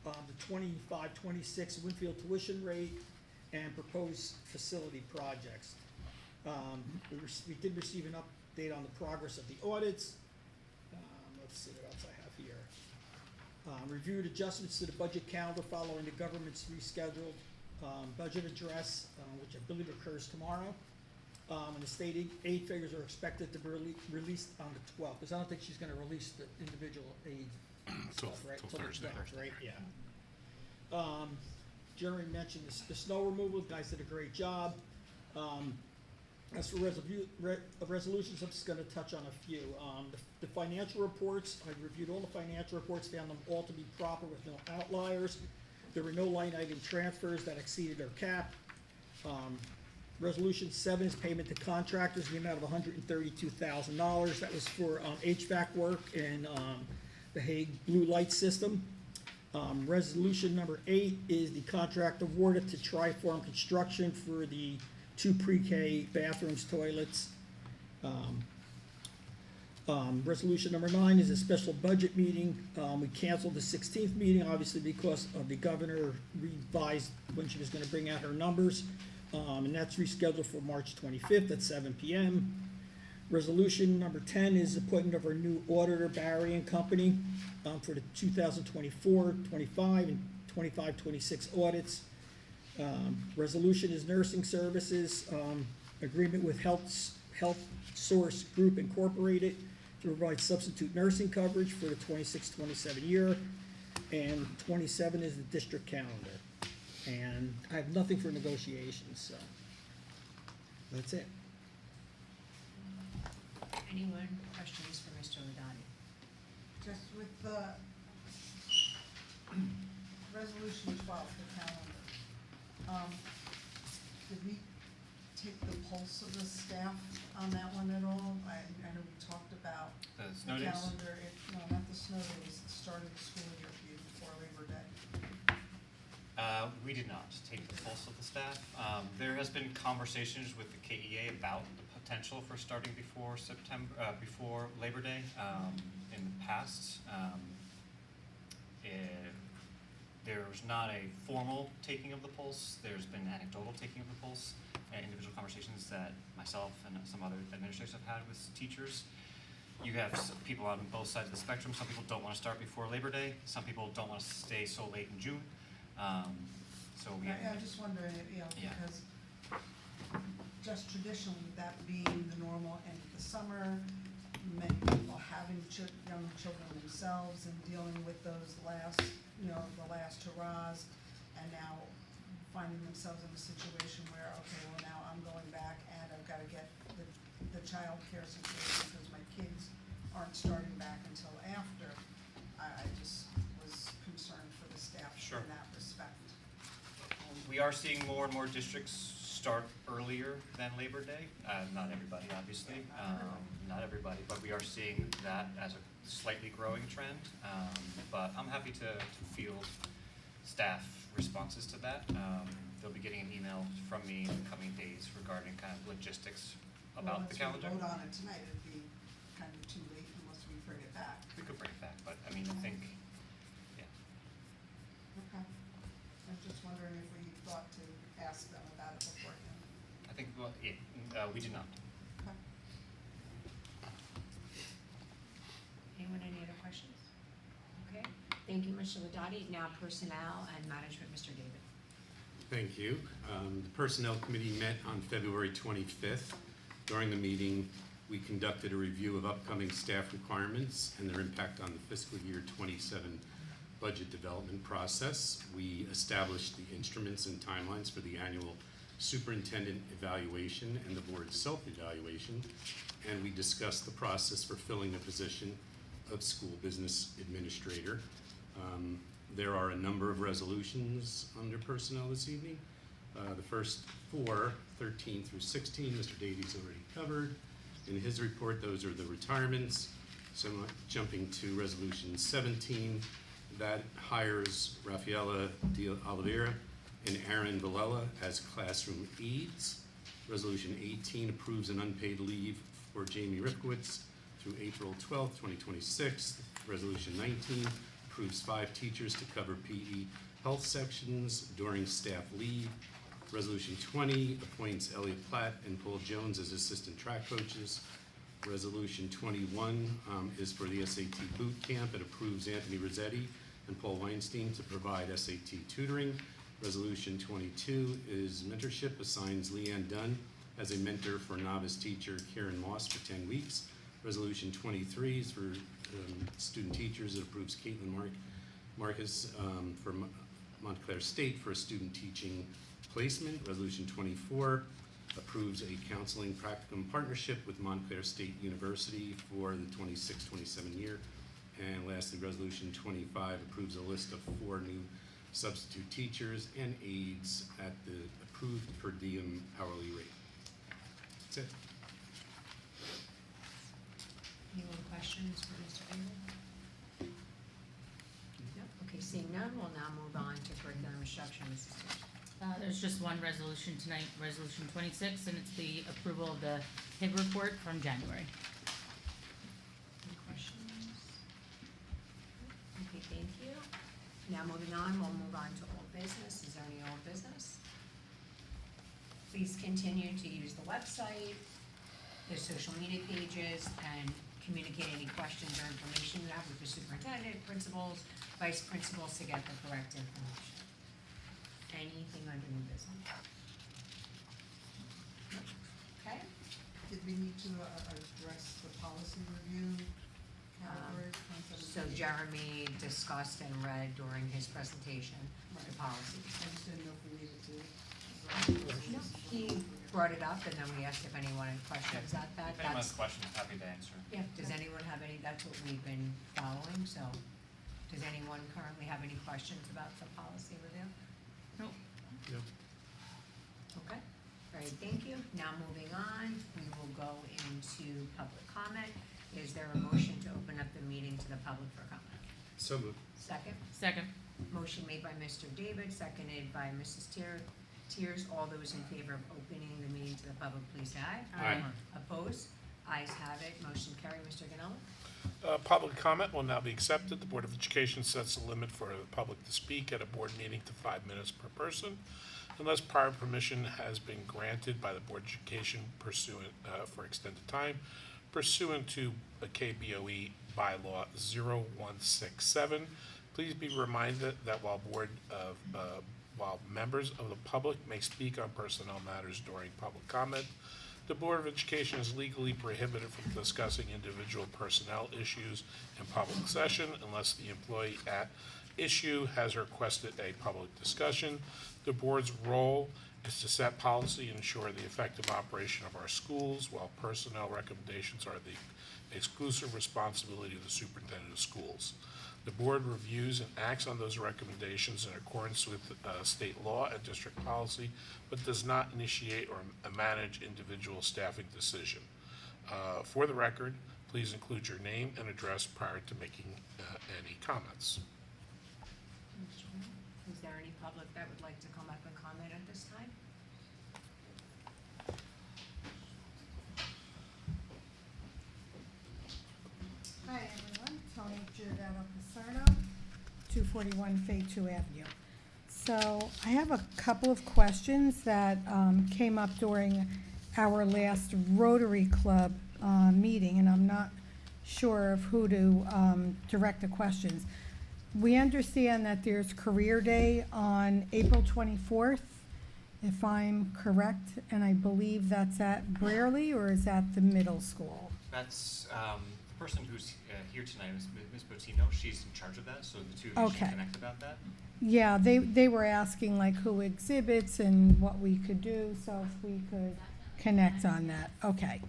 Speaker 20: the 25-26 Winfield tuition rate, and proposed facility projects. We did receive an update on the progress of the audits. Let's see what else I have here. Reviewed adjustments to the budget calendar following the government's rescheduled budget address, which I believe occurs tomorrow. And the state aid figures are expected to be released on the 12th, because I don't think she's gonna release the individual aid stuff, right?
Speaker 2: Till Thursday.
Speaker 20: Right, yeah. Jeremy mentioned the snow removal, you guys did a great job. As for resolutions, I'm just gonna touch on a few. The financial reports, I reviewed all the financial reports, found them all to be proper with no outliers. There were no line item transfers that exceeded our cap. Resolution 7 is payment to contractors in the amount of $132,000. That was for HVAC work and the Hague Blue Light System. Resolution number 8 is the contract awarded to Triform Construction for the 2 pre-K bathrooms, toilets. Resolution number 9 is a special budget meeting. We canceled the 16th meeting, obviously because of the governor revised when she was gonna bring out her numbers. And that's rescheduled for March 25th at 7 p.m. Resolution number 10 is appointment of our new auditor, Barry and Company, for the 2024-25 and 25-26 audits. Resolution is nursing services, agreement with Health Source Group Incorporated to provide substitute nursing coverage for the 26-27 year. And 27 is the district calendar. And I have nothing for negotiations, so that's it.
Speaker 1: Anyone, questions for Mr. Ladani?
Speaker 10: Just with the resolution 12, the calendar, did we take the pulse of the staff on that one at all? I know we talked about
Speaker 5: The
Speaker 10: the
Speaker 5: snow days?
Speaker 10: calendar, no, not the snow days, the start of the school year for you before Labor Day.
Speaker 5: We did not take the pulse of the staff. There has been conversations with the KEA about the potential for starting before before Labor Day in the past. There's not a formal taking of the pulse. There's been anecdotal taking of the pulse and individual conversations that myself and some other administrators have had with teachers. You have people on both sides of the spectrum. Some people don't want to start before Labor Day. Some people don't want to stay so late in June.
Speaker 10: I'm just wondering,
Speaker 5: Yeah.
Speaker 10: because just traditionally, that being the normal end of the summer, many people having young children themselves and dealing with those last, the last hurrahs, and now finding themselves in a situation where, okay, well, now I'm going back and I've got to get the child care situation because my kids aren't starting back until after. I just was concerned for the staff
Speaker 5: Sure.
Speaker 10: in that respect.
Speaker 5: We are seeing more and more districts start earlier than Labor Day. Not everybody, obviously, not everybody, but we are seeing that as a slightly growing trend. But I'm happy to field staff responses to that. They'll be getting an email from me in the coming days regarding kind of logistics about the calendar.
Speaker 10: Well, unless we vote on it tonight, it'd be kind of too late unless we bring it back.
Speaker 5: I mean, I think, yeah.
Speaker 10: Okay. I'm just wondering if we thought to ask them about it beforehand.
Speaker 5: I think, well, we did not.
Speaker 10: Okay.
Speaker 1: Anyone, any other questions? Okay, thank you, Mr. Ladati. Now Personnel and Management, Mr. David.
Speaker 4: Thank you. The Personnel Committee met on February 25th. During the meeting, we conducted a review of upcoming staff requirements and their impact on the fiscal year 27 budget development process. We established the instruments and timelines for the annual superintendent evaluation and the board's self-evaluation, and we discussed the process for filling the position of school business administrator. There are a number of resolutions under personnel this evening. The first 4, 13 through 16, Mr. Davies already covered. In his report, those are the retirements. So I'm jumping to resolution 17, that hires Rafaela de Oliveira and Aaron Villela as classroom aides. Resolution 18 approves an unpaid leave for Jamie Ripkowitz through April 12th, 2026. Resolution 19 approves 5 teachers to cover PE health sections during staff leave. Resolution 20 appoints Elliot Platt and Paul Jones as assistant track coaches. Resolution 21 is for the SAT boot camp. It approves Anthony Rossetti and Paul Weinstein to provide SAT tutoring. Resolution 22 is mentorship, assigns Leanne Dunn as a mentor for novice teacher Karen Moss for 10 weeks. Resolution 23 is for student teachers. It approves Caitlin Marcus for Montclair State for a student teaching placement. Resolution 24 approves a counseling practicum partnership with Montclair State University for the 26-27 year. And lastly, Resolution 25 approves a list of 4 new substitute teachers and aides at the approved per diem hourly rate. That's it.
Speaker 1: Any more questions for Mr. Abel? No? Okay, seeing none, we'll now move on to curriculum instruction, Mrs. Stewart.
Speaker 14: There's just one resolution tonight, Resolution 26, and it's the approval of the HIB report from January.
Speaker 1: Any questions? Okay, thank you. Now moving on, we'll move on to old business. Is there any old business? Please continue to use the website, the social media pages, and communicate any questions or information you have with the superintendent, principals, vice principals to get the correct information. Anything under new business? Okay.
Speaker 10: Did we need to address the policy review category?
Speaker 1: So Jeremy discussed and read during his presentation the policies.
Speaker 10: I just didn't know if we needed to.
Speaker 1: No, he brought it up and then we asked if anyone had questions.
Speaker 5: If anyone has questions, happy to answer.
Speaker 1: Yeah, does anyone have any, that's what we've been following, so does anyone currently have any questions about the policy review?
Speaker 14: Nope.
Speaker 2: Yep.
Speaker 1: Okay, all right, thank you. Now moving on, we will go into public comment. Is there a motion to open up the meeting to the public for comment?
Speaker 4: So moved.
Speaker 1: Second?
Speaker 14: Second.
Speaker 1: Motion made by Mr. David, seconded by Mrs. Tiers. All those in favor of opening the meeting to the public, please say aye.
Speaker 4: Aye.
Speaker 1: Opposed? Ayes have it. Motion carried. Mr. Ganella?
Speaker 2: Public comment will now be accepted. The Board of Education sets a limit for the public to speak at a board meeting to 5 minutes per person, unless prior permission has been granted by the Board of Education pursuant for extended time, pursuant to a KBOE bylaw 0167. Please be reminded that while members of the public may speak on personnel matters during public comment, the Board of Education is legally prohibited from discussing individual personnel issues in public session unless the employee at issue has requested a public discussion. The board's role is to set policy and ensure the effective operation of our schools, while personnel recommendations are the exclusive responsibility of the superintendent of schools. The board reviews and acts on those recommendations in accordance with state law and district policy, but does not initiate or manage individual staffing decision. For the record, please include your name and address prior to making any comments.
Speaker 1: Is there any public that would like to come up and comment at this time?
Speaker 10: Hi everyone, Tony Giordano
Speaker 3: 241 Fay 2 Avenue. So I have a couple of questions that came up during our last Rotary Club meeting, and I'm not sure of who to direct the questions. We understand that there's Career Day on April 24th, if I'm correct, and I believe that's at Brierley, or is that the middle school?
Speaker 5: That's the person who's here tonight, Ms. Bottino. She's in charge of that, so the two of you should
Speaker 3: Okay.
Speaker 5: connect about that.
Speaker 3: Yeah, they were asking like who exhibits and what we could do, so if we could connect on that, okay.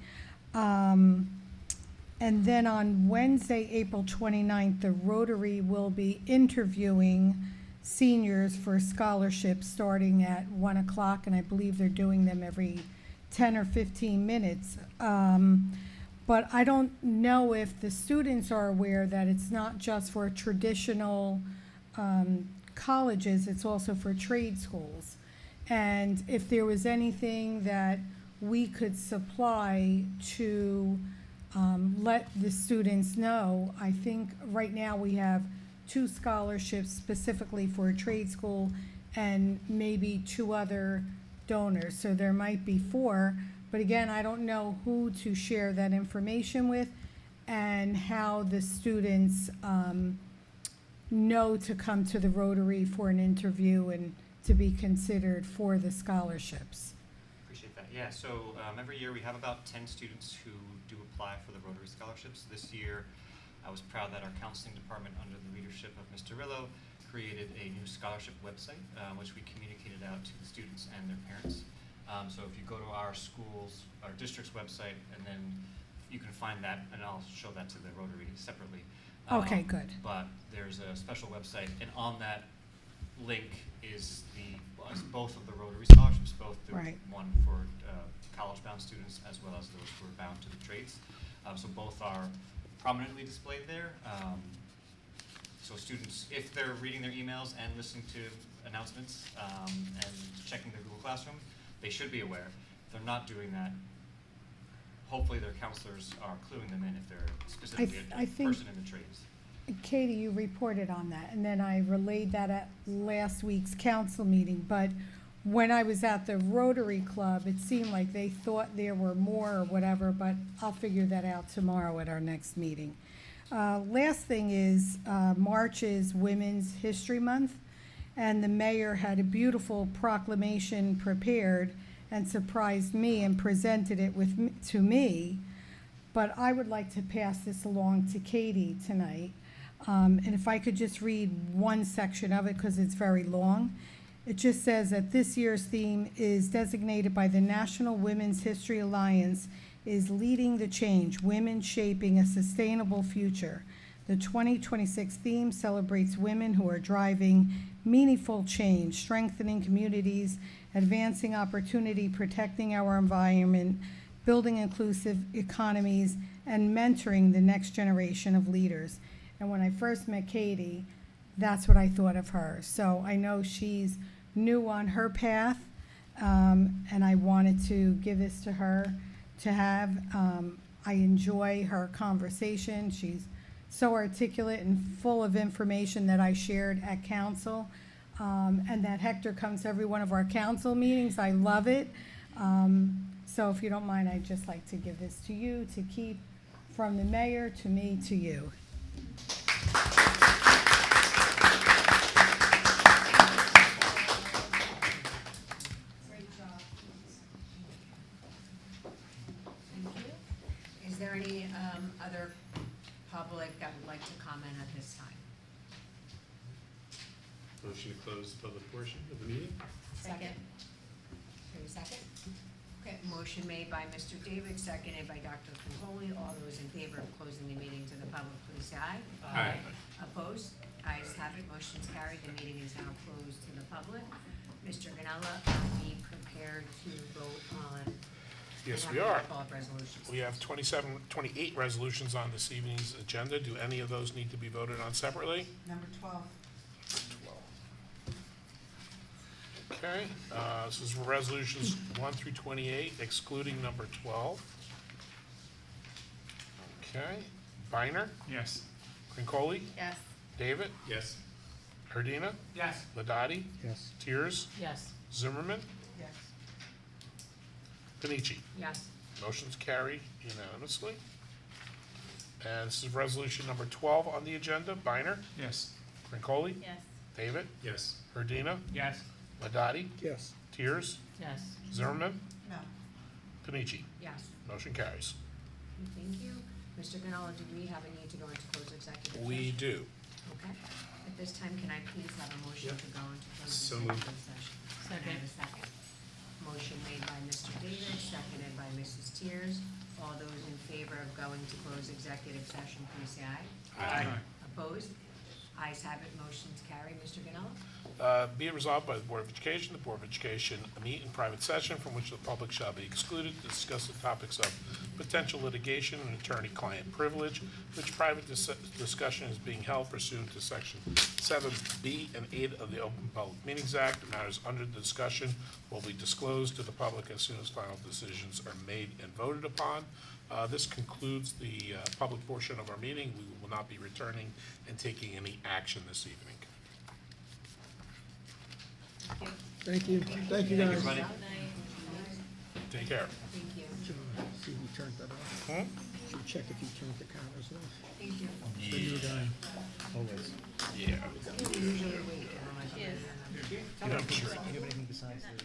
Speaker 3: And then on Wednesday, April 29th, the Rotary will be interviewing seniors for scholarships starting at 1 o'clock, and I believe they're doing them every 10 or 15 minutes. But I don't know if the students are aware that it's not just for traditional colleges, it's also for trade schools. And if there was anything that we could supply to let the students know, I think right now we have 2 scholarships specifically for a trade school and maybe 2 other donors, so there might be 4. But again, I don't know who to share that information with and how the students know to come to the Rotary for an interview and to be considered for the scholarships.
Speaker 5: Appreciate that. Yeah, so every year we have about 10 students who do apply for the Rotary Scholarships. This year, I was proud that our counseling department, under the leadership of Mr. Rillo, created a new scholarship website, which we communicated out to the students and their parents. So if you go to our school's, our district's website, and then you can find that, and I'll show that to the Rotary separately.
Speaker 3: Okay, good.
Speaker 5: But there's a special website, and on that link is both of the Rotary scholarships, both the
Speaker 3: Right.
Speaker 5: one for college-bound students as well as those who are bound to the trades. So both are prominently displayed there. So students, if they're reading their emails and listening to announcements and checking their Google Classroom, they should be aware. If they're not doing that, hopefully their counselors are cluing them in if they're specifically
Speaker 3: I
Speaker 5: a
Speaker 3: think-
Speaker 5: person in the trades.
Speaker 3: Katie, you reported on that, and then I relayed that at last week's council meeting, but when I was at the Rotary Club, it seemed like they thought there were more or whatever, but I'll figure that out tomorrow at our next meeting. Last thing is, March is Women's History Month, and the mayor had a beautiful proclamation prepared and surprised me and presented it to me, but I would like to pass this along to Katie tonight. And if I could just read one section of it, because it's very long. It just says that this year's theme is designated by the National Women's History Alliance is Leading the Change, Women Shaping a Sustainable Future. The 2026 theme celebrates women who are driving meaningful change, strengthening communities, advancing opportunity, protecting our environment, building inclusive economies, and mentoring the next generation of leaders. And when I first met Katie, that's what I thought of her. So I know she's new on her path, and I wanted to give this to her to have. I enjoy her conversation. She's so articulate and full of information that I shared at council, and that Hector comes to every one of our council meetings. I love it. So if you don't mind, I'd just like to give this to you to keep from the mayor to me to you.
Speaker 1: Is there any other public that would like to comment at this time?
Speaker 4: Motion to close the public portion of the meeting?
Speaker 1: Second. Second? Okay, motion made by Mr. David, seconded by Dr. Congoli. All those in favor of closing the meeting to the public, please say aye.
Speaker 4: Aye.
Speaker 1: Opposed? Ayes have it, motion's carried. The meeting is now closed to the public. Mr. Ganella, be prepared to vote on.
Speaker 2: Yes,
Speaker 1: and
Speaker 2: we
Speaker 1: have a
Speaker 2: are.
Speaker 1: roll call of resolutions.
Speaker 2: We have 28 resolutions on this evening's agenda. Do any of those need to be voted on separately?
Speaker 10: Number 12.
Speaker 2: Okay, this is resolutions 1 through 28, excluding number 12. Okay, Biner,
Speaker 12: Yes.
Speaker 2: Crincoli,
Speaker 9: Yes.
Speaker 2: David,
Speaker 4: Yes.
Speaker 2: Hardina,
Speaker 21: Yes.
Speaker 2: Ladati,
Speaker 15: Yes.
Speaker 2: Tiers,
Speaker 14: Yes.
Speaker 2: Zimmerman,
Speaker 10: Yes.
Speaker 2: Panici.
Speaker 1: Yes.
Speaker 2: Motion's carried unanimously. And this is resolution number 12 on the agenda. Biner,
Speaker 12: Yes.
Speaker 2: Crincoli,
Speaker 9: Yes.
Speaker 2: David,
Speaker 4: Yes.
Speaker 2: Hardina,
Speaker 21: Yes.
Speaker 2: Ladati,
Speaker 15: Yes.
Speaker 2: Tiers,
Speaker 14: Yes.
Speaker 2: Zimmerman,
Speaker 10: No.
Speaker 2: Panici.
Speaker 1: Yes.
Speaker 2: Motion carries.
Speaker 1: Thank you. Mr. Ganala, do we have a need to go into closed executive session?
Speaker 2: We do.
Speaker 1: Okay. At this time, can I please have a motion to go into closed
Speaker 4: So
Speaker 1: executive
Speaker 4: moved.
Speaker 1: session? Can I have a second? Motion made by Mr. David, seconded by Mrs. Tiers. All those in favor of going to closed executive session, please say aye.
Speaker 2: Aye.
Speaker 1: Opposed? Ayes have it, motion's carried. Mr. Ganala?
Speaker 2: Be it resolved by the Board of Education, the Board of Education meet in private session from which the public shall be excluded to discuss the topics of potential litigation and attorney-client privilege, which private discussion is being held pursuant to Section 7B and 8 of the Open Public Meetings Act. The matters under the discussion will be disclosed to the public as soon as final decisions are made and voted upon. This concludes the public portion of our meeting. We will not be returning and taking any action this evening.
Speaker 15: Thank you. Thank you, guys.
Speaker 5: Everybody.
Speaker 2: Take care.
Speaker 1: Thank you.
Speaker 15: See if you turned that off. Should check if you turned the cameras off.
Speaker 1: Thank you.
Speaker 15: The new guy. Always.
Speaker 2: Yeah.
Speaker 1: We usually wait.
Speaker 2: I'm sure.
Speaker 11: Do you have anything besides the